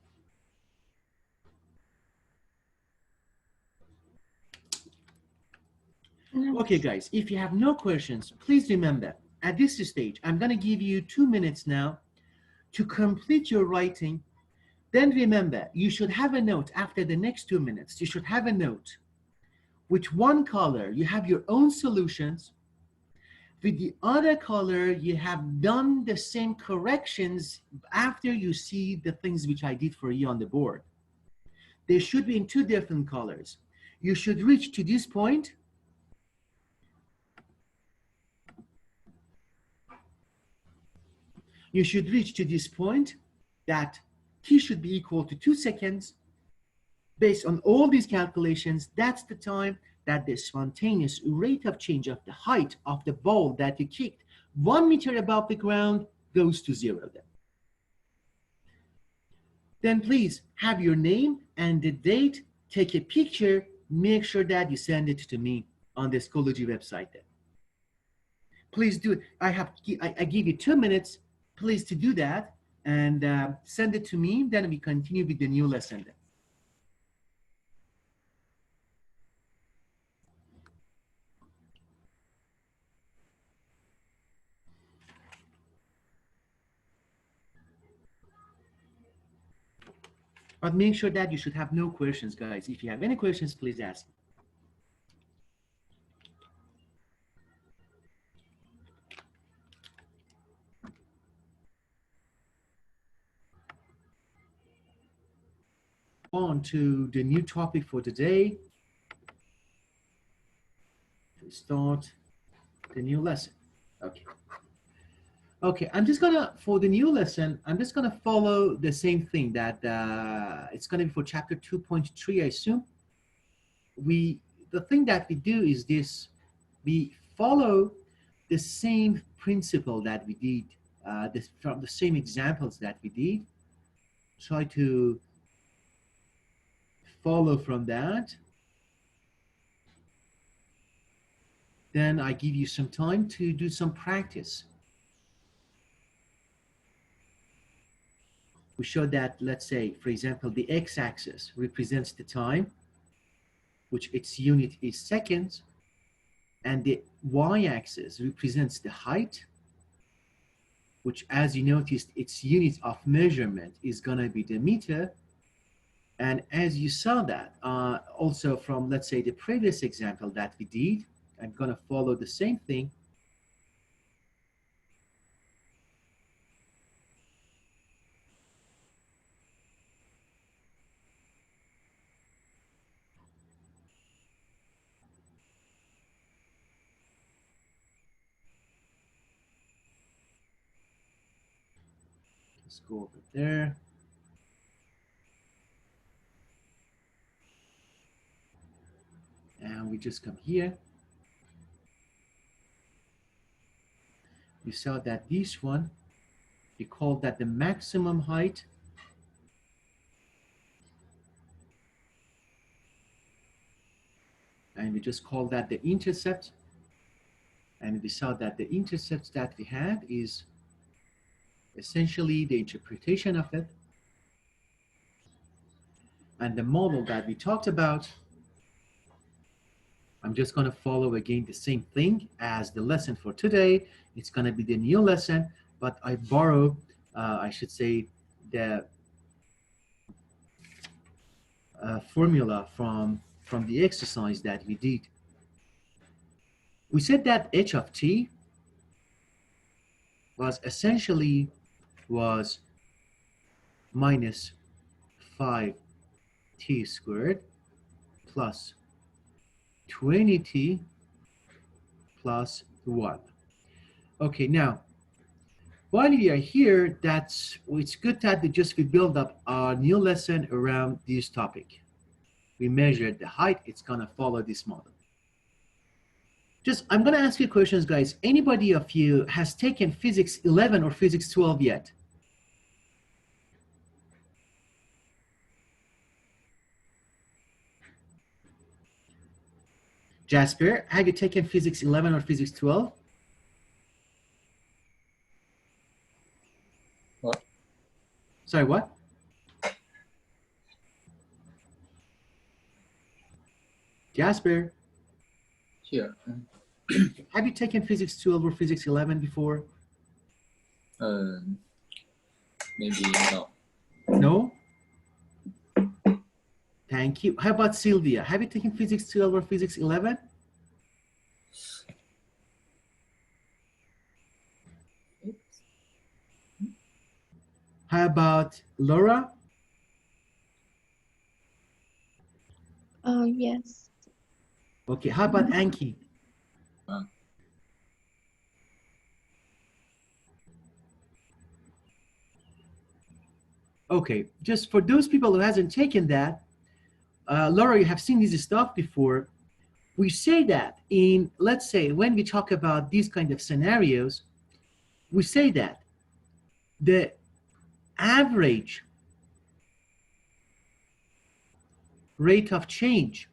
No. Okay, guys, if you have no questions, please remember, at this stage, I'm going to give you 2 minutes now to complete your writing. Then remember, you should have a note after the next 2 minutes. You should have a note. With one color, you have your own solutions. With the other color, you have done the same corrections after you see the things which I did for you on the board. They should be in 2 different colors. You should reach to this point. You should reach to this point that t should be equal to 2 seconds. Based on all these calculations, that's the time that the spontaneous rate of change of the height of the ball that you kicked 1 meter above the ground goes to 0 then. Then please have your name and the date, take a picture, make sure that you send it to me on the Schoology website then. Please do it. I give you 2 minutes, please, to do that, and send it to me. Then we continue with the new lesson then. But make sure that you should have no questions, guys. If you have any questions, please ask. On to the new topic for today. To start the new lesson. Okay. Okay, I'm just gonna, for the new lesson, I'm just gonna follow the same thing that it's gonna be for chapter 2.3, I assume. The thing that we do is this: we follow the same principle that we did, from the same examples that we did. Try to follow from that. Then I give you some time to do some practice. We show that, let's say, for example, the x-axis represents the time, which its unit is seconds, and the y-axis represents the height, which, as you noticed, its unit of measurement is going to be the meter. And as you saw that, also from, let's say, the previous example that we did, I'm going to follow the same thing. Let's go over there. And we just come here. You saw that this one, we call that the maximum height. And we just call that the intercept. And we saw that the intercept that we have is essentially the interpretation of it. And the model that we talked about, I'm just going to follow again the same thing as the lesson for today. It's going to be the new lesson, but I borrow, I should say, the formula from the exercise that we did. We said that h of t was essentially was minus 5t squared plus 20t plus 1. Okay, now, while we are here, it's good that we build up our new lesson around this topic. We measured the height, it's gonna follow this model. I'm gonna ask you questions, guys. Anybody of you has taken physics 11 or physics 12 yet? Jasper, have you taken physics 11 or physics 12? What? Sorry, what? Jasper, Here. have you taken physics 12 or physics 11 before? Maybe no. No? Thank you. How about Sylvia? Have you taken physics 12 or physics 11? How about Laura? Yes. Okay, how about Anki? Okay, just for those people who hasn't taken that, Laura, you have seen this stuff before. We say that in, let's say, when we talk about these kind of scenarios, we say that the average rate of change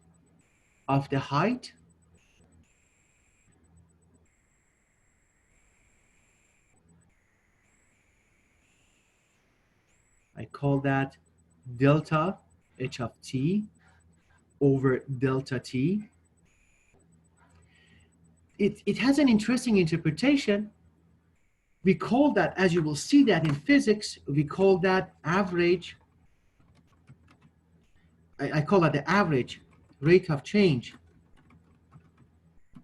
of the height I call that delta h of t over delta t. It has an interesting interpretation. We call that, as you will see that in physics, we call that average, I call that the average rate of change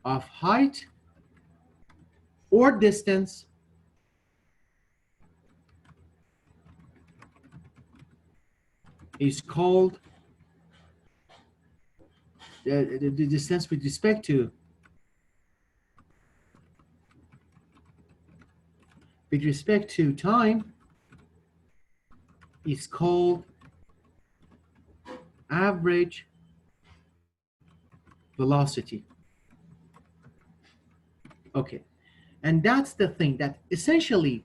of height or distance is called the distance with respect to time is called average velocity. Okay, and that's the thing that essentially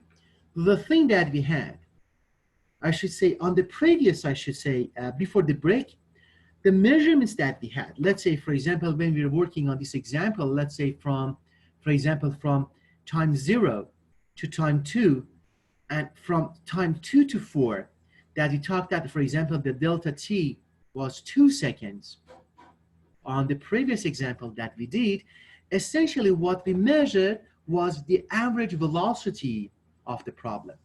the thing that we had, I should say on the previous, before the break, the measurements that we had, let's say, for example, when we were working on this example, let's say from time 0 to time 2, and from time 2 to 4, that we talked that, for example, the delta t was 2 seconds. On the previous example that we did, essentially what we measured was the average velocity of the problem.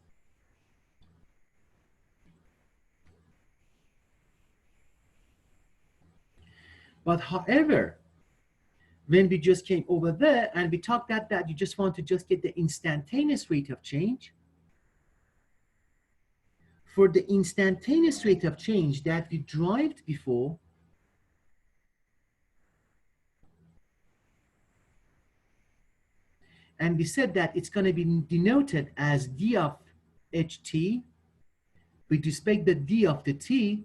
But however, when we just came over there and we talked that you just want to just get the instantaneous rate of change, for the instantaneous rate of change that we derived before, and we said that it's going to be denoted as d of ht with respect to d of the t,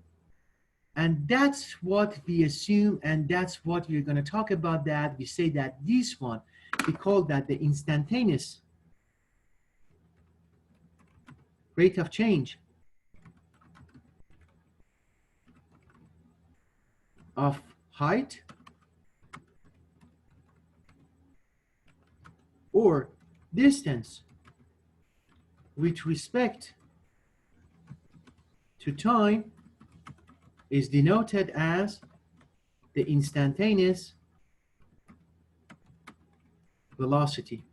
and that's what we assume, and that's what we're going to talk about. That we say that this one, we call that the instantaneous rate of change of height or distance with respect to time is denoted as the instantaneous velocity.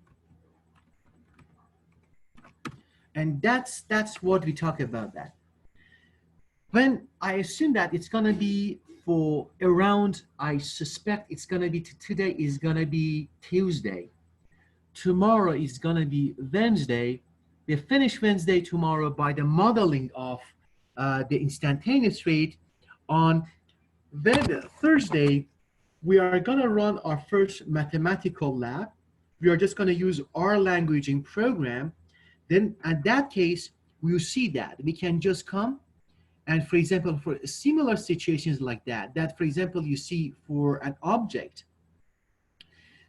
And that's what we talk about that. When I assume that it's going to be for around, I suspect it's going to be, today is going to be Tuesday. Tomorrow is going to be Wednesday. We finish Wednesday tomorrow by the modeling of the instantaneous rate. On Thursday, we are going to run our first mathematical lab. We are just going to use our languaging program. Then in that case, we'll see that we can just come and, for example, for similar situations like that for example, you see for an object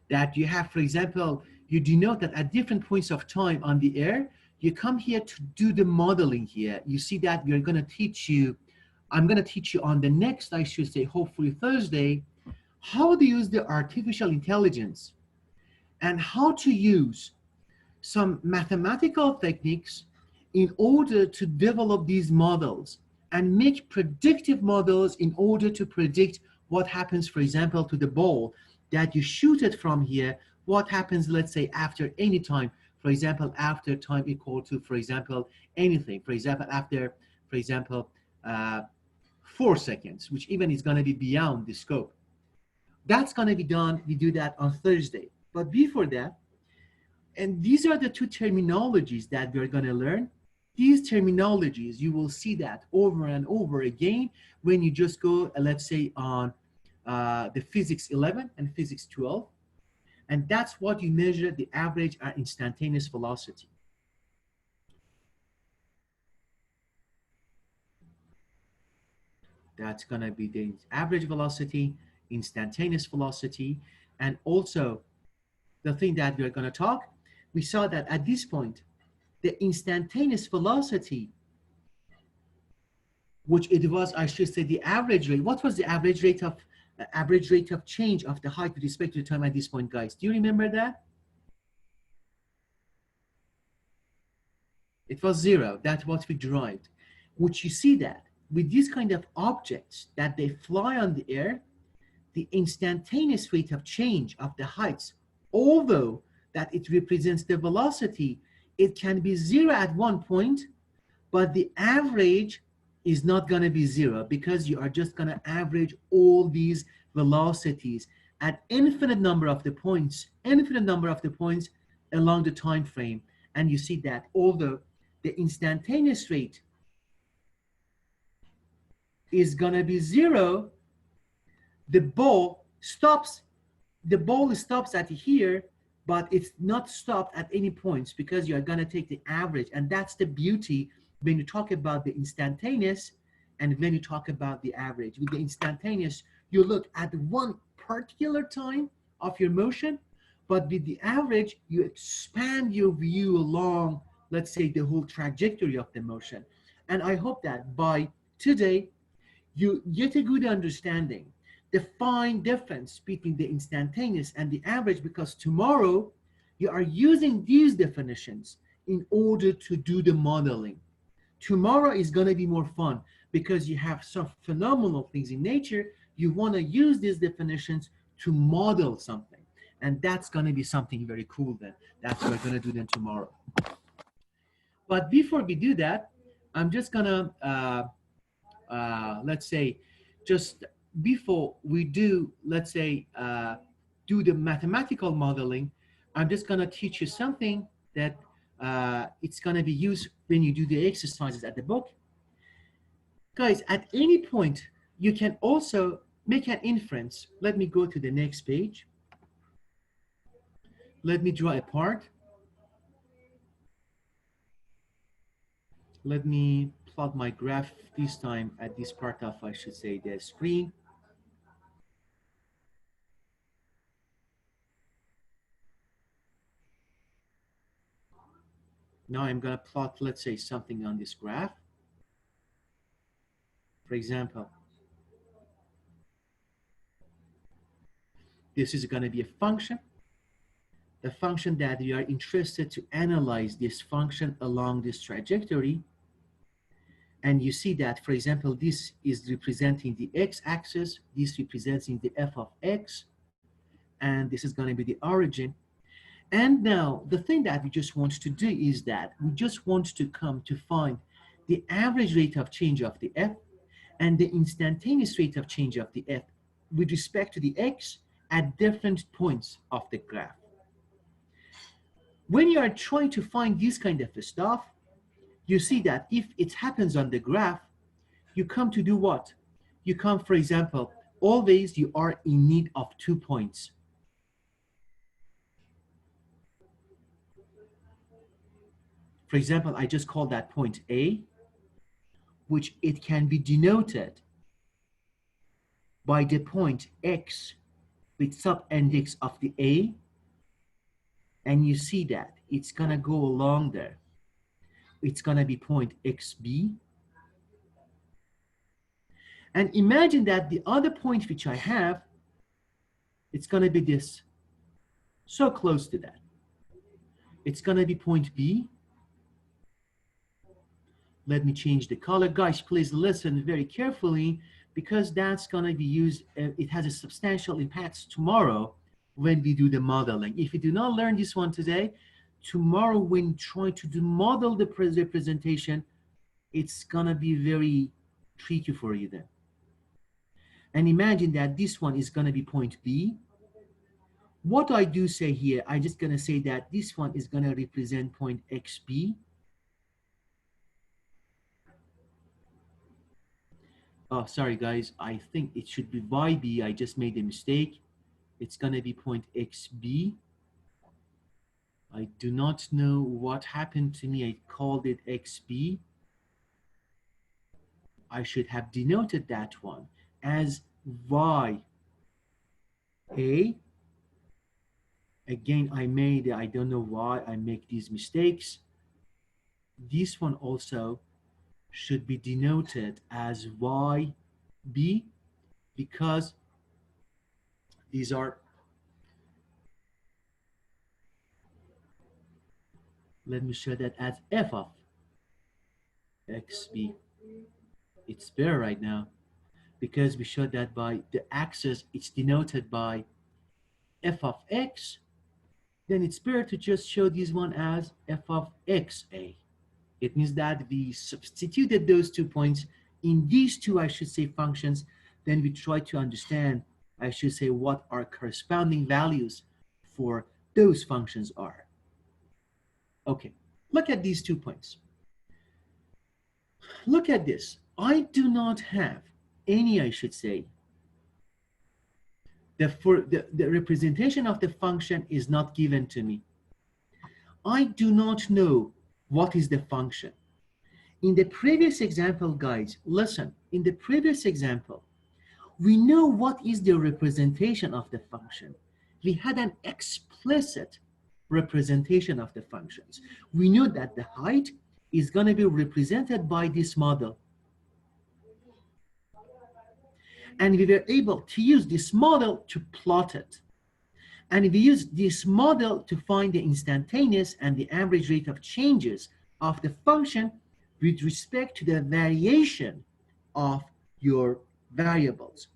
that you have, for example, you denote that at different points of time on the air, you come here to do the modeling here. You see that we're going to teach you, I'm going to teach you on the next, I should say, hopefully Thursday, how to use the artificial intelligence and how to use some mathematical techniques in order to develop these models and make predictive models in order to predict what happens, for example, to the ball that you shoot it from here, what happens, let's say, after any time, for example, after time equal to, for example, anything, for example, after, for example, 4 seconds, which even is going to be beyond the scope. That's going to be done, we do that on Thursday. But before that, and these are the two terminologies that we're going to learn. These terminologies, you will see that over and over again when you just go, let's say, on the physics 11 and physics 12. And that's what you measure the average or instantaneous velocity. That's going to be the average velocity, instantaneous velocity, and also the thing that we're going to talk. We saw that at this point, the instantaneous velocity, which it was, I should say, the average rate. What was the average rate of change of the height with respect to time at this point, guys? Do you remember that? It was 0. That's what we derived. Which you see that with these kind of objects that they fly on the air, the instantaneous rate of change of the heights, although that it represents the velocity, it can be 0 at one point, but the average is not going to be 0 because you are just going to average all these velocities at infinite number of the points along the time frame. And you see that although the instantaneous rate is going to be 0, the ball stops at here, but it's not stopped at any points because you're going to take the average. And that's the beauty when you talk about the instantaneous and when you talk about the average. With the instantaneous, you look at one particular time of your motion, but with the average, you expand your view along, let's say, the whole trajectory of the motion. And I hope that by today, you get a good understanding, the fine difference between the instantaneous and the average, because tomorrow you are using these definitions in order to do the modeling. Tomorrow is going to be more fun because you have some phenomenal things in nature. You want to use these definitions to model something. And that's going to be something very cool then. That's what we're going to do then tomorrow. But before we do that, I'm just going to, let's say, just before we do, let's say, do the mathematical modeling, I'm just going to teach you something that it's going to be used when you do the exercises at the book. Guys, at any point, you can also make an inference. Let me go to the next page. Let me draw a part. Let me plot my graph this time at this part of, I should say, the screen. Now I'm going to plot, let's say, something on this graph. For example, this is going to be a function. The function that we are interested to analyze this function along this trajectory. And you see that, for example, this is representing the x-axis, this representing the f of x, and this is going to be the origin. And now the thing that we just want to do is that we just want to come to find the average rate of change of the f and the instantaneous rate of change of the f with respect to the x at different points of the graph. When you are trying to find this kind of stuff, you see that if it happens on the graph, you come to do what? You come, for example, always you are in need of 2 points. For example, I just call that point A, which it can be denoted by the point X with sub-index of the A, and you see that it's gonna go along there. It's gonna be point XB. And imagine that the other point which I have, it's gonna be this, so close to that. It's gonna be point B. Let me change the color. Guys, please listen very carefully because that's gonna be used, it has a substantial impact tomorrow when we do the modeling. If you do not learn this one today, tomorrow when trying to do model the representation, it's gonna be very tricky for you then. And imagine that this one is gonna be point B. What I do say here, I just gonna say that this one is gonna represent point XB. Oh, sorry guys, I think it should be YB. I just made a mistake. It's gonna be point XB. I do not know what happened to me. I called it XB. I should have denoted that one as YA. Again, I don't know why I make these mistakes. This one also should be denoted as YB because these are, let me show that as F of XB. It's better right now because we showed that by the axis, it's denoted by F of X. Then it's better to just show this one as F of XA. It means that we substituted those 2 points in these two, I should say, functions. Then we try to understand, I should say, what our corresponding values for those functions are. Okay, look at these 2 points. Look at this. I do not have any, I should say, the representation of the function is not given to me. I do not know what is the function. In the previous example, guys, listen, in the previous example, we know what is the representation of the function. We had an explicit representation of the functions. We knew that the height is going to be represented by this model. And we were able to use this model to plot it. And we use this model to find the instantaneous and the average rate of changes of the function with respect to the variation of your variables.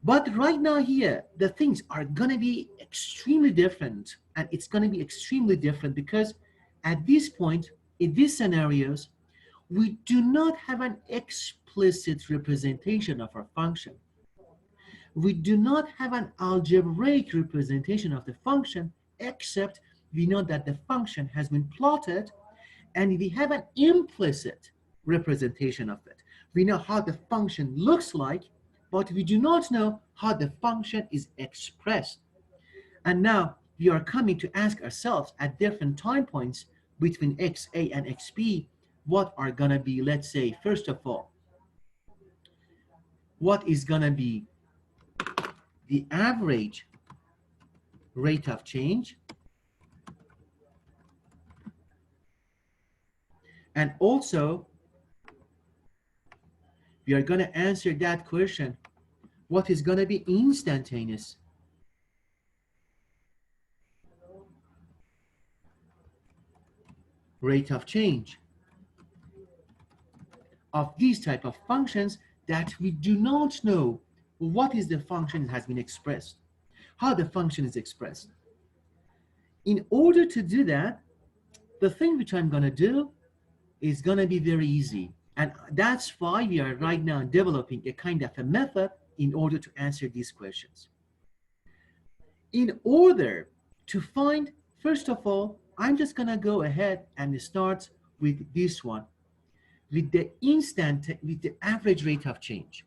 But right now here, the things are going to be extremely different. And it's going to be extremely different because at this point, in these scenarios, we do not have an explicit representation of our function. We do not have an algebraic representation of the function, except we know that the function has been plotted and we have an implicit representation of it. We know how the function looks like, but we do not know how the function is expressed. And now we are coming to ask ourselves at different time points between XA and XB, what are gonna be, let's say, first of all, what is gonna be the average rate of change, and also we are going to answer that question, what is going to be instantaneous rate of change of these type of functions that we do not know what is the function that has been expressed, how the function is expressed. In order to do that, the thing which I'm going to do is going to be very easy. And that's why we are right now developing a kind of a method in order to answer these questions. In order to find, first of all, I'm just gonna go ahead and start with this one, with the average rate of change.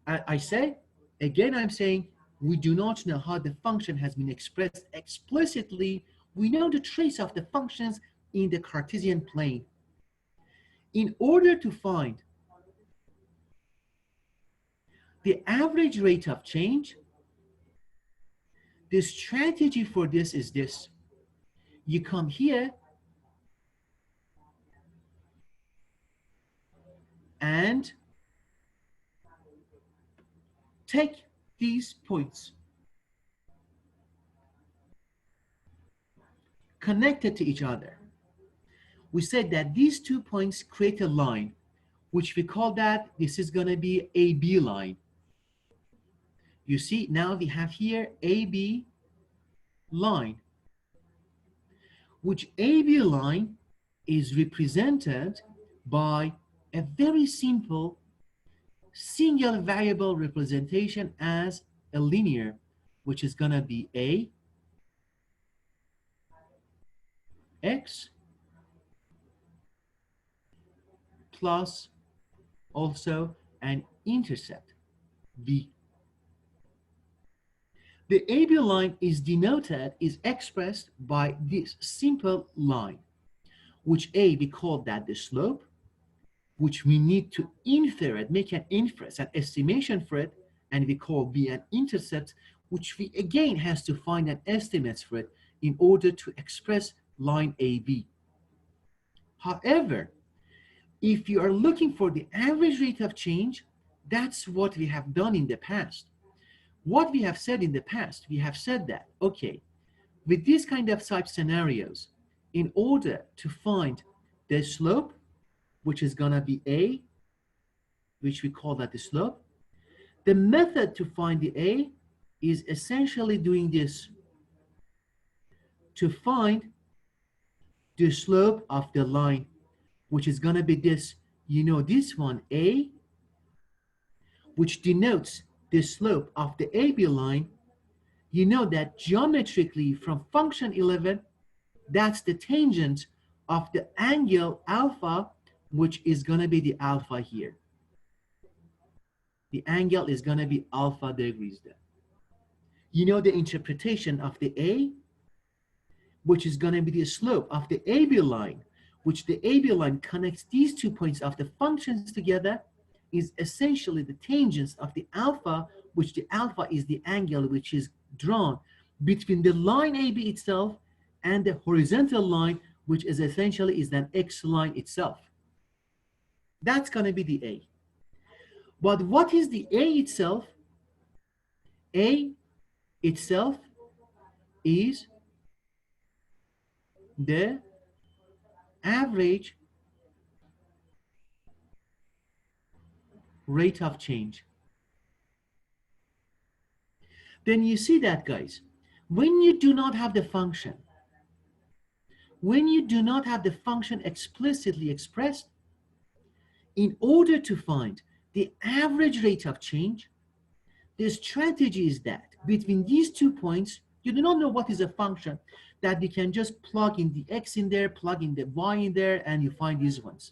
I say, again, I'm saying we do not know how the function has been expressed explicitly. We know the trace of the functions in the Cartesian plane. In order to find the average rate of change, the strategy for this is this. You come here and take these points connected to each other. We said that these 2 points create a line, which we call that this is going to be a B line. You see, now we have here AB line, which AB line is represented by a very simple single variable representation as a linear, which is going to be A, X, plus also an intercept, V. The AB line is expressed by this simple line, which A, we call that the slope, which we need to infer it, make an inference, an estimation for it, and we call B an intercept, which we again has to find an estimate for it in order to express line AB. However, if you are looking for the average rate of change, that's what we have done in the past. What we have said in the past, we have said that, okay, with these kind of type scenarios, in order to find the slope, which is gonna be A, which we call that the slope, the method to find the A is essentially doing this. To find the slope of the line, which is gonna be this, you know, this one, A, which denotes the slope of the AB line. You know that geometrically from function 11, that's the tangent of the angle alpha, which is going to be the alpha here. The angle is going to be alpha degrees there. You know the interpretation of the A, which is going to be the slope of the AB line, which the AB line connects these 2 points of the functions together, is essentially the tangents of the alpha, which the alpha is the angle which is drawn between the line AB itself and the horizontal line, which is essentially is an X line itself. That's going to be the A. But what is the A itself? A itself is the average rate of change. Then you see that, guys, when you do not have the function, when you do not have the function explicitly expressed, in order to find the average rate of change, the strategy is that between these 2 points, you do not know what is a function, that you can just plug in the X in there, plug in the Y in there, and you find these ones.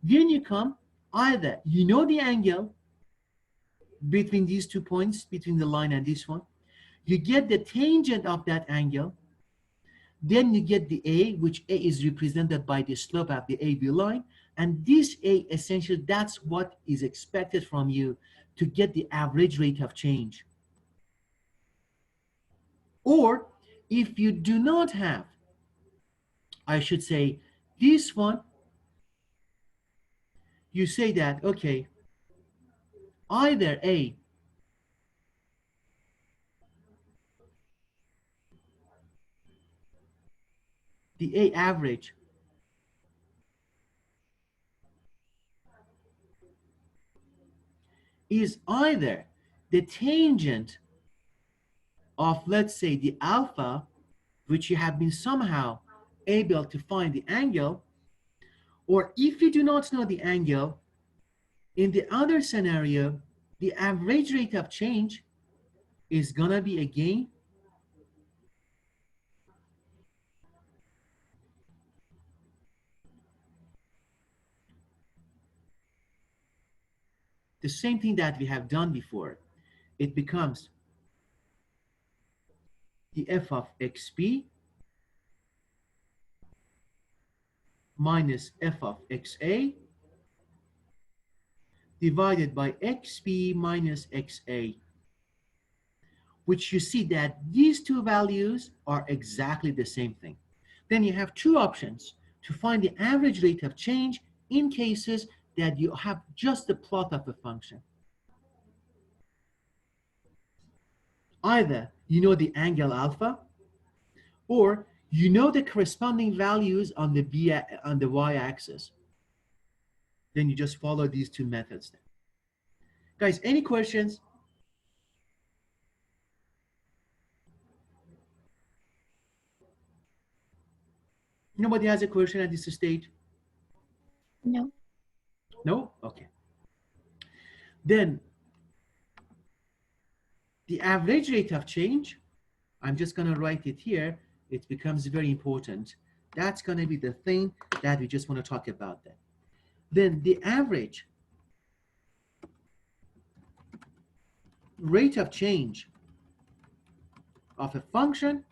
Then you come, either you know the angle between these 2 points, between the line and this one, you get the tangent of that angle, then you get the A, which A is represented by the slope of the AB line, and this A, essentially, that's what is expected from you to get the average rate of change. Or if you do not have, I should say, this one, you say that, okay, either A, the A average, is either the tangent of, let's say, the alpha, which you have been somehow able to find the angle, or if you do not know the angle, in the other scenario, the average rate of change is gonna be again the same thing that we have done before. It becomes the f of xp minus f of xa divided by xp minus xa, which you see that these two values are exactly the same thing. Then you have two options to find the average rate of change in cases that you have just the plot of a function. Either you know the angle alpha, or you know the corresponding values on the y-axis. Then you just follow these two methods. Guys, any questions? Nobody has a question at this stage? No. No? Okay. Then the average rate of change, I'm just going to write it here. It becomes very important. That's going to be the thing that we just want to talk about. Then the average rate of change of a function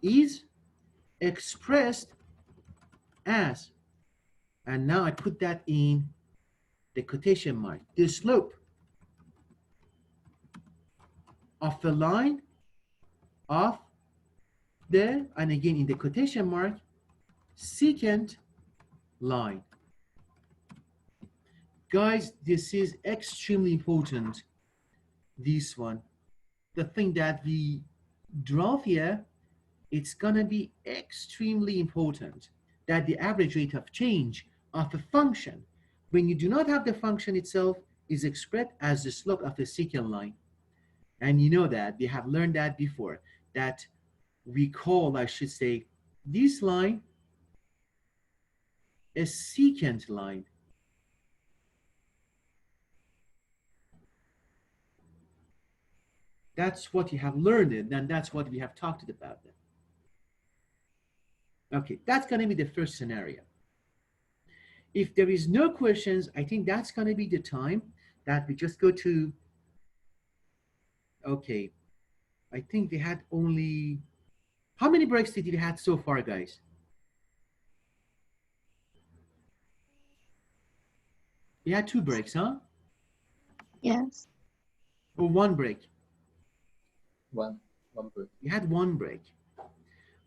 is expressed as, and now I put that in the quotation mark, the slope of the line of the, and again in the quotation mark, secant line. Guys, this is extremely important, this one. The thing that we draw here, it's gonna be extremely important that the average rate of change of a function, when you do not have the function itself, is expressed as the slope of the secant line. And you know that, we have learned that before, that we call, I should say, this line a secant line. That's what you have learned, and that's what we have talked about. Okay, that's going to be the first scenario. If there is no questions, I think that's going to be the time that we just go to, okay, I think we had only, how many breaks did you have so far, guys? You had 2 breaks, huh? Yes. Or 1 break? One break. You had 1 break.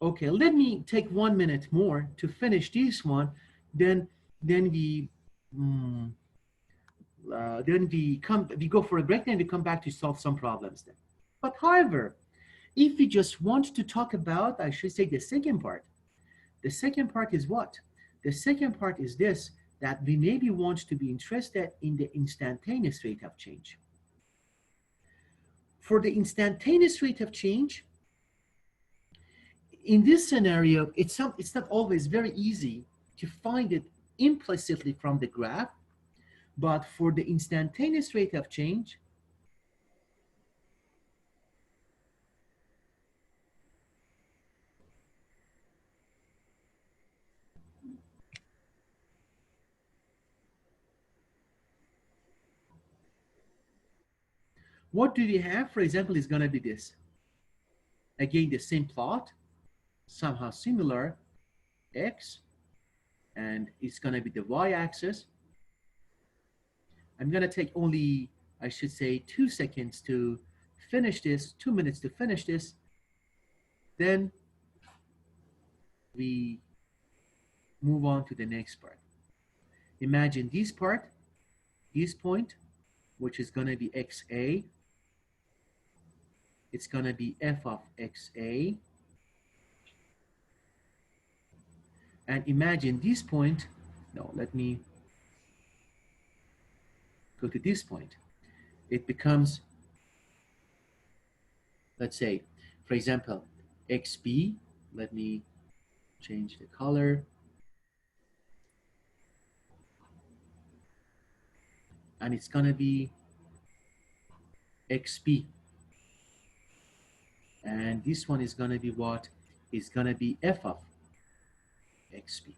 Okay, let me take 1 minute more to finish this one. Then we we go for a break, then we come back to solve some problems then. But however, if we just want to talk about, I should say, the second part. The second part is what? The second part is this, that we maybe want to be interested in the instantaneous rate of change. For the instantaneous rate of change, in this scenario, it's not always very easy to find it implicitly from the graph, but for the instantaneous rate of change, what do we have? For example, is going to be this. Again, the same plot, somehow similar, x, and it's going to be the y-axis. I'm going to take only, I should say, 2 seconds to finish this, 2 minutes to finish this. Then we move on to the next part. Imagine this part, this point, which is going to be xa. It's going to be f of xa. And imagine this point, no, let me go to this point. It becomes, let's say, for example, xb. Let me change the color. And it's going to be xp. And this one is going to be what? It's going to be f of xp.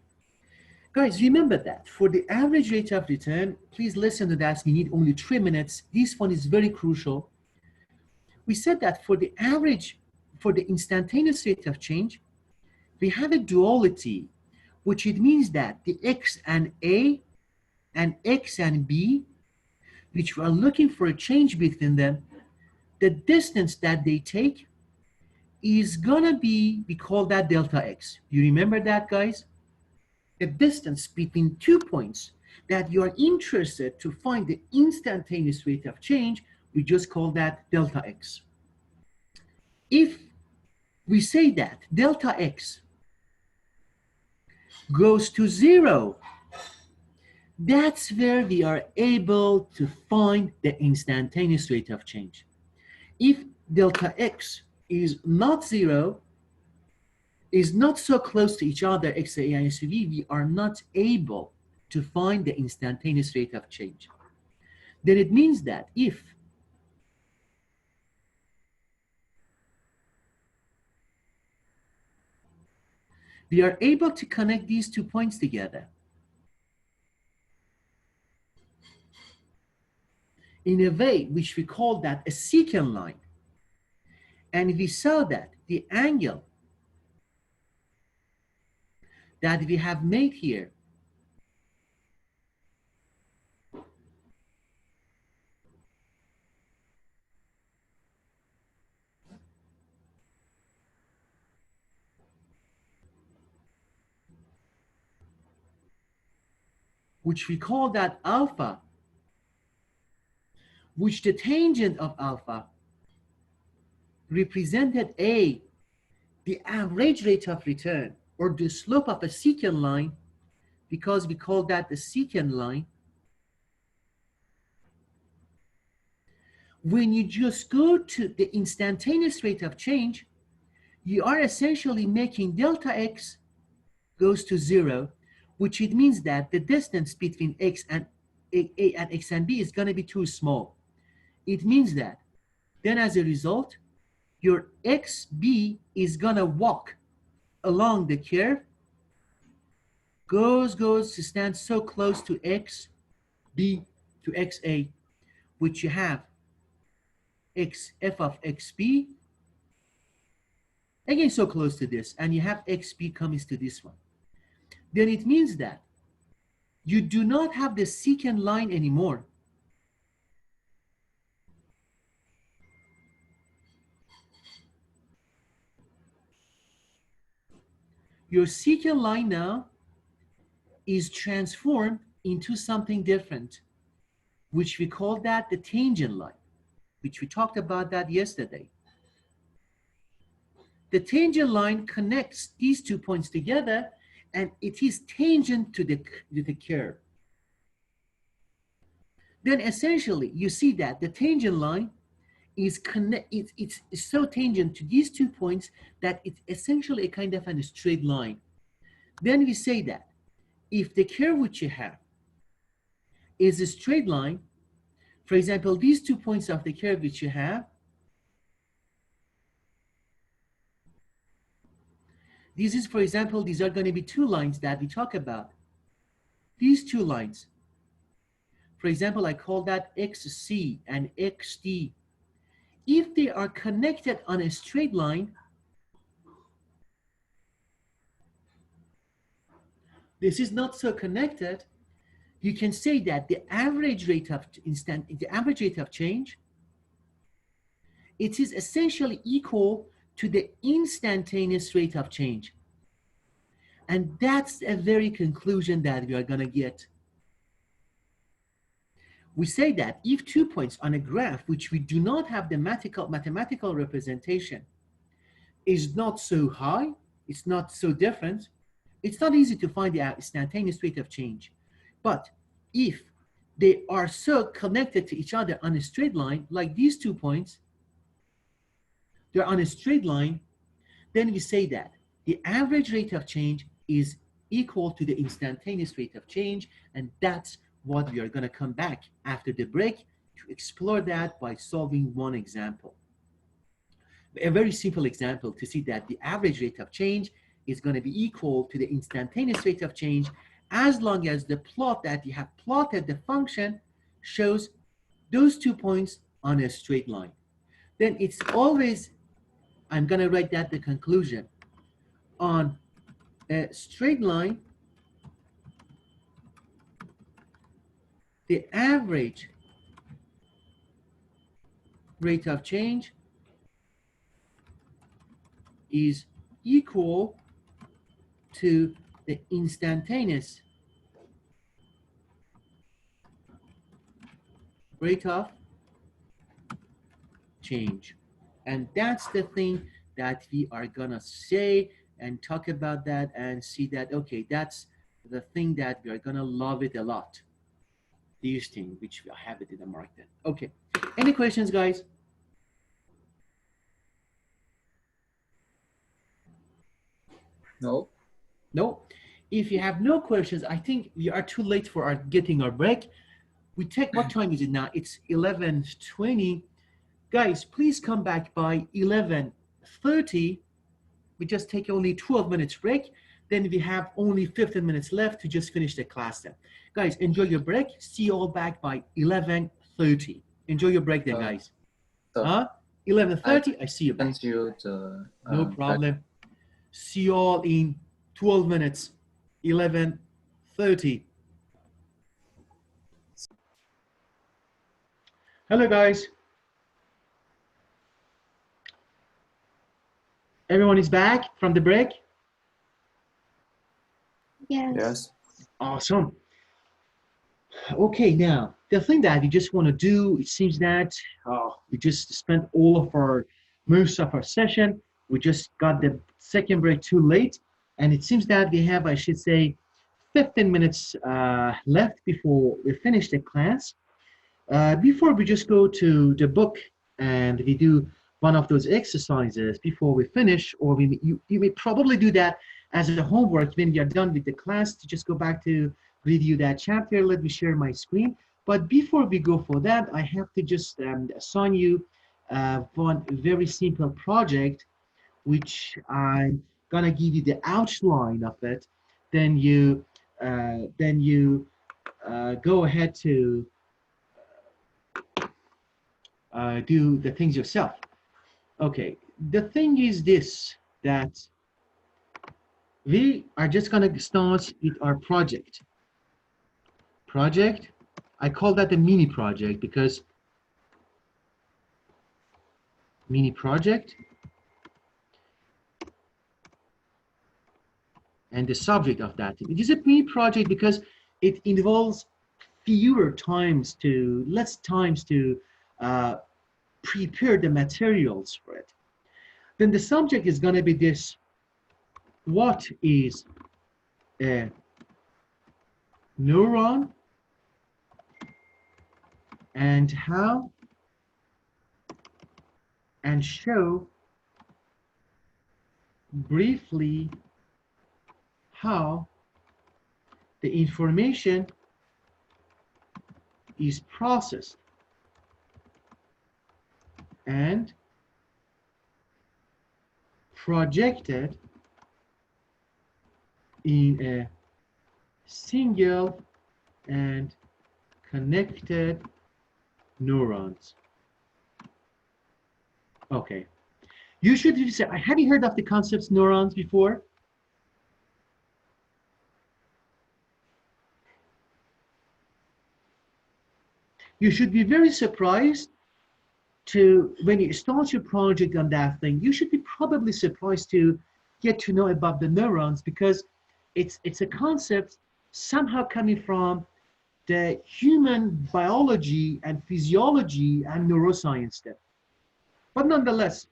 Guys, remember that for the average rate of return, please listen to that. We need only 3 minutes. This one is very crucial. We said that for the average, for the instantaneous rate of change, we have a duality, which it means that the x and a and x and b, which we are looking for a change between them, the distance that they take is gonna be, we call that delta x. You remember that, guys? The distance between 2 points that you are interested to find the instantaneous rate of change, we just call that delta x. If we say that delta x goes to 0, that's where we are able to find the instantaneous rate of change. If delta x is not 0, is not so close to each other, x, a, and v, we are not able to find the instantaneous rate of change. Then it means that if we are able to connect these 2 points together in a way which we call that a secant line, and we saw that the angle that we have made here which we call that alpha, which the tangent of alpha represented a, the average rate of return, or the slope of a secant line, because we call that the secant line. When you just go to the instantaneous rate of change, you are essentially making delta x goes to 0, which it means that the distance between x and a and x and b is going to be too small. It means that then as a result, your xb is going to walk along the curve, goes to stand so close to xb to xa, which you have x f of xb, again so close to this, and you have xb comes to this one. Then it means that you do not have the secant line anymore. Your secant line now is transformed into something different, which we call that the tangent line, which we talked about that yesterday. The tangent line connects these 2 points together, and it is tangent to the curve. Then essentially, you see that the tangent line is it's so tangent to these 2 points that it's essentially a kind of a straight line. Then we say that if the curve which you have is a straight line, for example, these 2 points of the curve which you have, this is, for example, these are going to be 2 lines that we talk about. These 2 lines, for example, I call that xc and xd. If they are connected on a straight line, this is not so connected, you can say that the average rate of change, it is essentially equal to the instantaneous rate of change. And that's a very conclusion that we are going to get. We say that if 2 points on a graph, which we do not have the mathematical representation, is not so high, it's not so different, it's not easy to find the instantaneous rate of change. But if they are so connected to each other on a straight line, like these 2 points, they're on a straight line, then we say that the average rate of change is equal to the instantaneous rate of change, and that's what we are going to come back after the break to explore that by solving one example. A very simple example to see that the average rate of change is going to be equal to the instantaneous rate of change, as long as the plot that you have plotted the function shows those 2 points on a straight line. Then it's always, I'm going to write that the conclusion. On a straight line, the average rate of change is equal to the instantaneous rate of change. And that's the thing that we are gonna say and talk about that and see that, okay, that's the thing that we are gonna love it a lot. These things, which I have it in the mark then. Okay, any questions, guys? No. No? If you have no questions, I think we are too late for our getting our break. We take, what time is it now? It's 11:20. Guys, please come back by 11:30. We just take only 12 minutes break. Then we have only 15 minutes left to just finish the class then. Guys, enjoy your break. See you all back by 11:30. Enjoy your break then, guys. So 11:30, I see you back. send you the No problem. See you all in 12 minutes. 11:30. Hello, guys. Everyone is back from the break? Yes. Yes. Awesome. Okay, now, the thing that we just want to do, it seems that we just spent most of our session. We just got the second break too late. And it seems that we have, I should say, 15 minutes left before we finish the class. Before we just go to the book and we do one of those exercises before we finish, or you may probably do that as a homework when you're done with the class, to just go back to review that chapter. Let me share my screen. But before we go for that, I have to just assign you one very simple project, which I'm gonna give you the outline of it. Then you go ahead to do the things yourself. Okay, the thing is this, that we are just gonna start with our project. I call that a mini project because mini project, and the subject of that. It is a mini project because it involves less times to prepare the materials for it. Then the subject is going to be this: what is a neuron and how, and show briefly how the information is processed and projected in a single and connected neurons. Okay. You should say, have you heard of the concepts neurons before? You should be very surprised when you start your project on that thing, you should be probably surprised to get to know about the neurons, because it's a concept somehow coming from the human biology and physiology and neuroscience stuff. But nonetheless,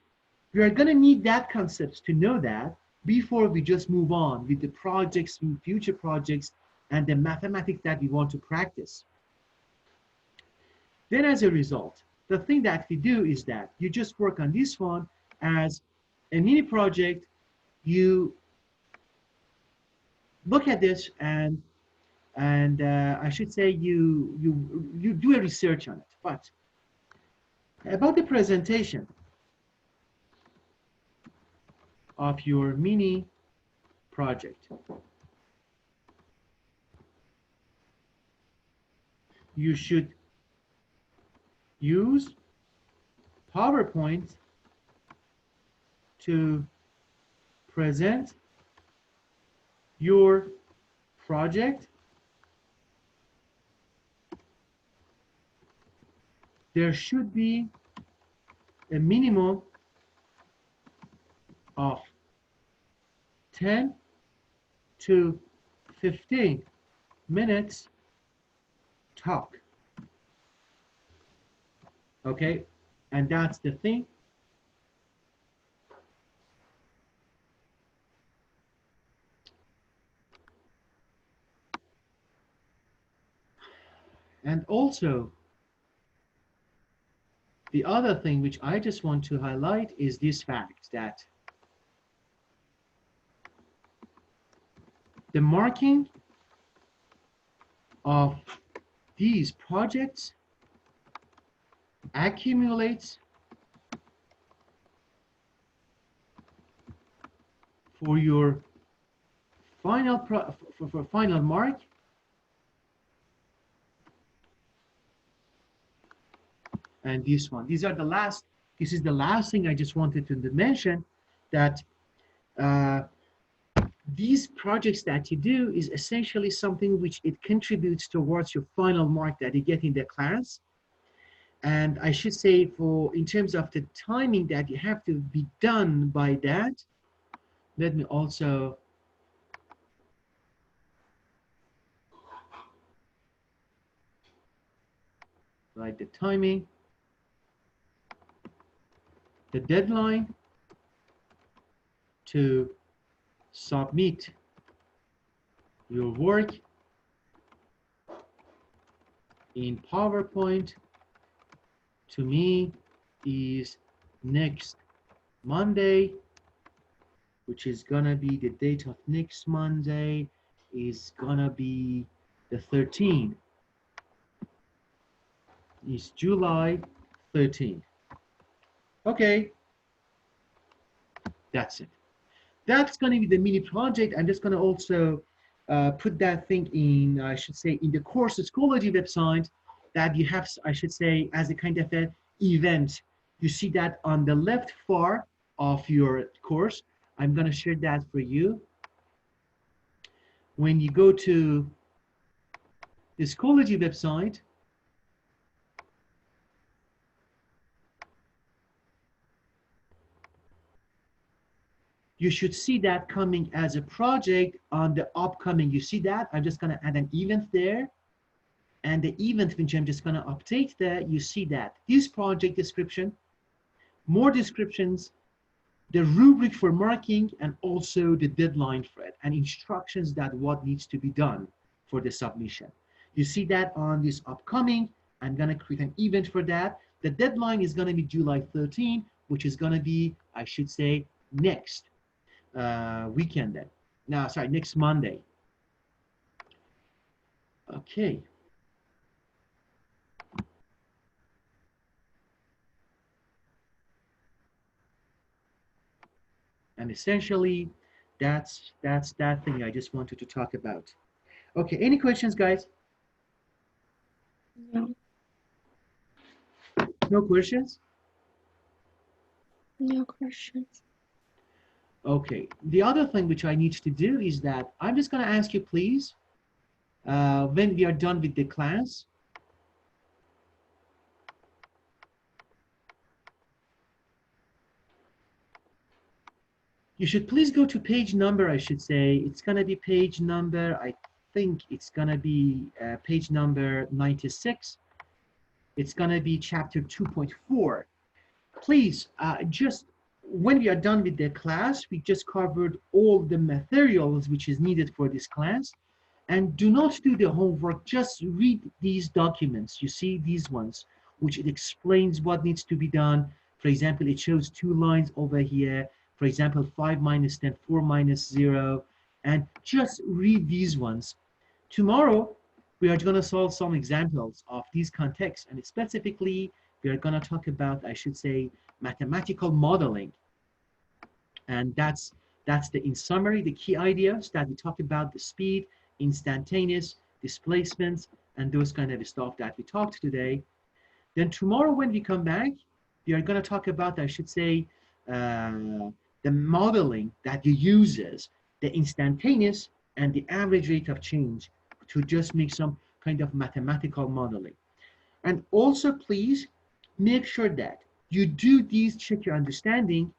we are going to need that concept to know that before we just move on with the projects, future projects, and the mathematics that we want to practice. Then as a result, the thing that we do is that you just work on this one as a mini project. You look at this and I should say you do a research on it. But about the presentation of your mini project, you should use PowerPoint to present your project. There should be a minimum of 10 to 15 minutes talk. Okay, and that's the thing. And also, the other thing which I just want to highlight is this fact that the marking of these projects accumulates for your final for final mark and this one. These are the last. This is the last thing I just wanted to mention, that these projects that you do is essentially something which it contributes towards your final mark that you get in the class. And I should say, for in terms of the timing that you have to be done by that, let me also write the timing. The deadline to submit your work in PowerPoint to me is next Monday, which is gonna be the date of next Monday is gonna be the 13th. It's July 13th. Okay, that's it. That's going to be the mini project. I'm just going to also put that thing in, I should say, in the course Schoology website that you have, I should say, as a kind of an event. You see that on the left far of your course. I'm going to share that for you. When you go to the Schoology website, you should see that coming as a project on the upcoming. You see that? I'm just going to add an event there. And the event which I'm just going to update there, you see that. This project description, more descriptions, the rubric for marking, and also the deadline for it, and instructions that what needs to be done for the submission. You see that on this upcoming. I'm going to create an event for that. The deadline is going to be July 13, which is going to be, I should say, next weekend then. No, sorry, next Monday. Okay. And essentially, that's that thing I just wanted to talk about. Okay, any questions, guys? No. No questions? No questions. Okay, the other thing which I need to do is that I'm just going to ask you, please, when we are done with the class, you should please go to page number, I should say. It's going to be page number, I think it's going to be page number 96. It's going to be chapter 2.4. Please, just when we are done with the class, we just covered all the materials which is needed for this class. And do not do the homework, just read these documents. You see these ones, which it explains what needs to be done. For example, it shows 2 lines over here. For example, 5 minus 10, 4 minus 0. And just read these ones. Tomorrow, we are going to solve some examples of these contexts. And specifically, we are going to talk about, I should say, mathematical modeling. And that's in summary, the key ideas that we talk about: the speed, instantaneous, displacements, and those kind of stuff that we talked today. Then tomorrow when we come back, we are going to talk about, I should say, the modeling that he uses, the instantaneous and the average rate of change to just make some kind of mathematical modeling. And also, please make sure that you do these, check your understanding,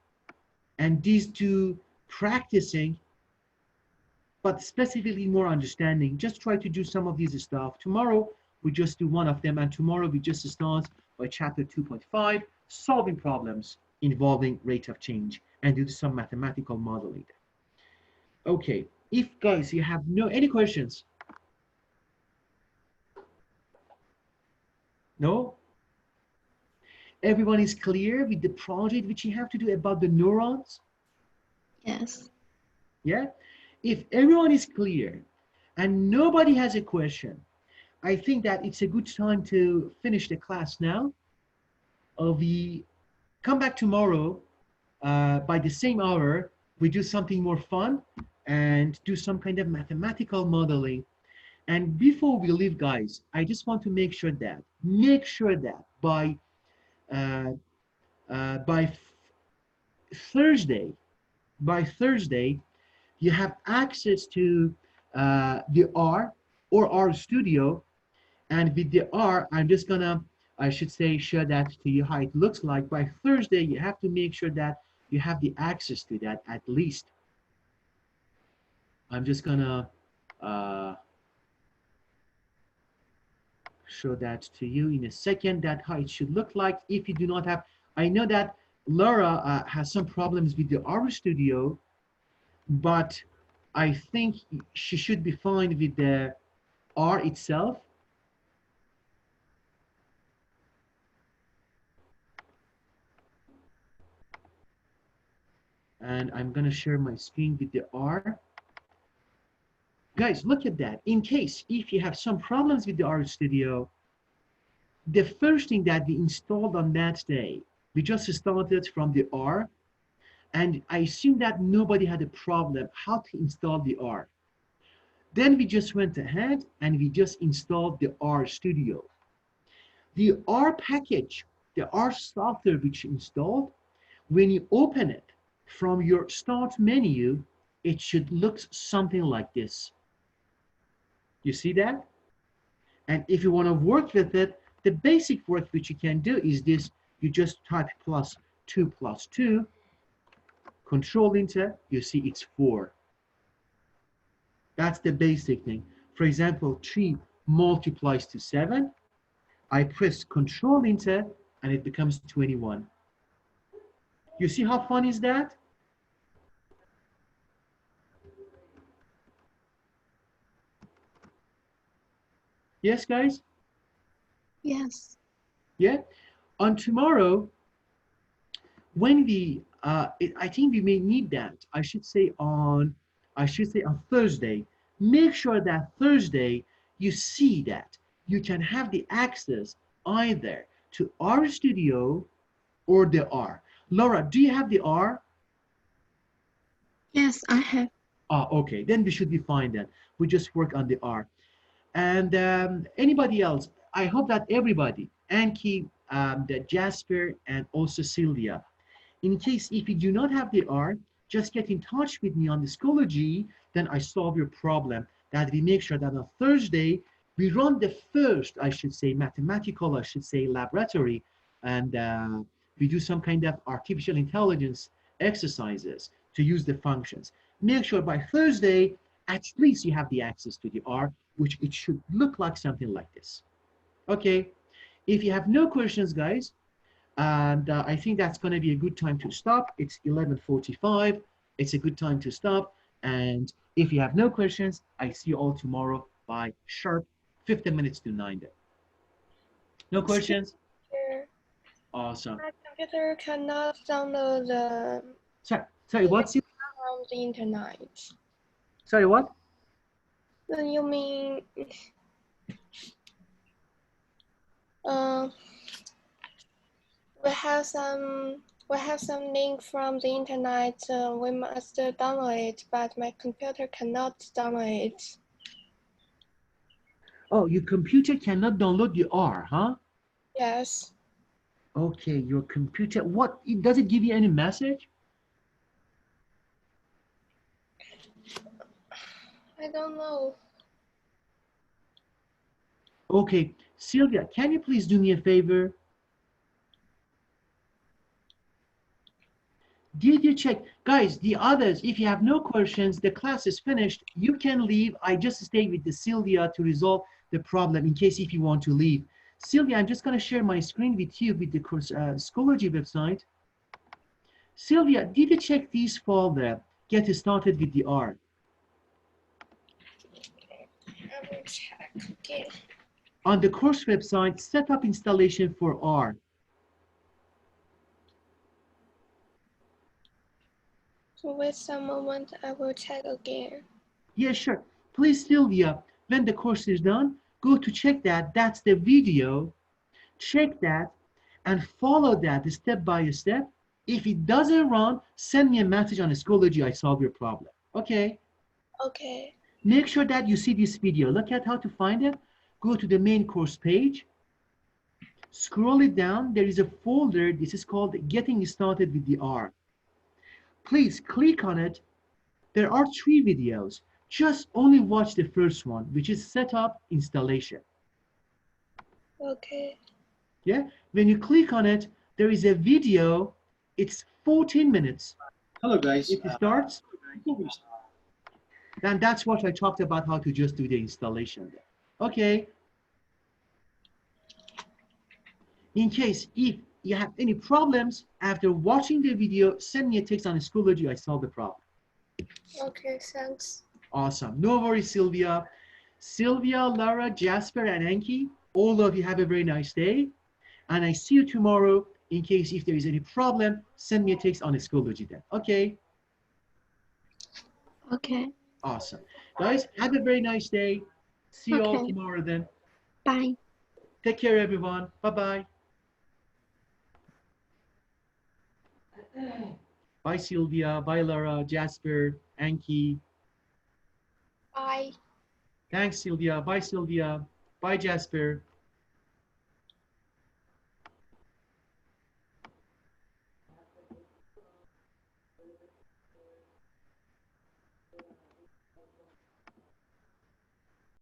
and these two practicing, but specifically more understanding. Just try to do some of these stuff. Tomorrow, we just do one of them, and tomorrow we just start by chapter 2.5, solving problems involving rate of change, and do some mathematical modeling. Okay, if guys, you have any questions? No? Everyone is clear with the project which you have to do about the neurons? Yes. Yeah? If everyone is clear and nobody has a question, I think that it's a good time to finish the class now. We come back tomorrow by the same hour. We do something more fun and do some kind of mathematical modeling. And before we leave, guys, I just want to make sure that uh, by Thursday, you have access to the R or R Studio. And with the R, I'm just gonna, I should say, show that to you how it looks like. By Thursday, you have to make sure that you have the access to that at least. I'm just gonna show that to you in a second, that how it should look like. If you do not have, I know that Laura has some problems with the R Studio, but I think she should be fine with the R itself. And I'm gonna share my screen with the R. Guys, look at that. In case if you have some problems with the R Studio, the first thing that we installed on that day, we just started from the R, and I assume that nobody had a problem how to install the R. Then we just went ahead and we just installed the R Studio. The R package, the R software which you installed, when you open it from your start menu, it should look something like this. You see that? And if you want to work with it, the basic work which you can do is this. You just type +2, Control Enter, you see it's 4. That's the basic thing. For example, 3 multiplies to 7. I press Control Enter and it becomes 21. You see how fun is that? Yes, guys? Yes. Yeah? On tomorrow, when we, I think we may need that. I should say on Thursday. Make sure that Thursday you see that you can have the access either to R Studio or the R. Laura, do you have the R? Yes, I have. Okay, then we should be fine then. We just work on the R. And anybody else? I hope that everybody, Anki, the Jasper, and also Sylvia. In case if you do not have the R, just get in touch with me on the Schoology, then I solve your problem. That we make sure that on Thursday, we run the first, I should say, mathematical, I should say, laboratory, and we do some kind of artificial intelligence exercises to use the functions. Make sure by Thursday, at least you have the access to the R, which it should look like something like this. Okay, if you have no questions, guys, and I think that's going to be a good time to stop. It's 11:45. It's a good time to stop. And if you have no questions, I see you all tomorrow by sharp 15 minutes to 9. No questions? Awesome. My computer cannot download the Sorry, what's it? from the internet. Sorry, what? You mean we have some link from the internet. We must download it, but my computer cannot download it. Oh, your computer cannot download the R, huh? Yes. Okay, your computer, what, does it give you any message? I don't know. Okay, Sylvia, can you please do me a favor? Did you check? Guys, the others, if you have no questions, the class is finished. You can leave. I just stayed with the Sylvia to resolve the problem in case if you want to leave. Sylvia, I'm just going to share my screen with you with the Schoology website. Sylvia, did you check these folder? Get started with the R. I will check again. On the course website, set up installation for R. So wait some moment. I will check again. Yeah, sure. Please, Sylvia, when the course is done, go to check that. That's the video. Check that and follow that step by step. If it doesn't run, send me a message on Schoology. I solve your problem. Okay. Okay. Make sure that you see this video. Look at how to find it. Go to the main course page. Scroll it down. There is a folder. This is called Getting Started with the R. Please click on it. There are 3 videos. Just only watch the first one, which is setup installation. Okay. Yeah, when you click on it, there is a video. It's 14 minutes. Hello, guys. It starts, and that's what I talked about, how to just do the installation there. Okay. In case if you have any problems after watching the video, send me a text on Schoology. I solve the problem. Okay, thanks. Awesome. No worries, Sylvia. Sylvia, Lara, Jasper, and Anki, all of you have a very nice day. And I see you tomorrow. In case if there is any problem, send me a text on Schoology then. Okay? Okay. Awesome. Guys, have a very nice day. See you all Okay. tomorrow then. Bye. Take care, everyone. Bye-bye. Bye, Sylvia. Bye, Lara, Jasper, Anki. Bye. Thanks, Sylvia. Bye, Sylvia. Bye, Jasper.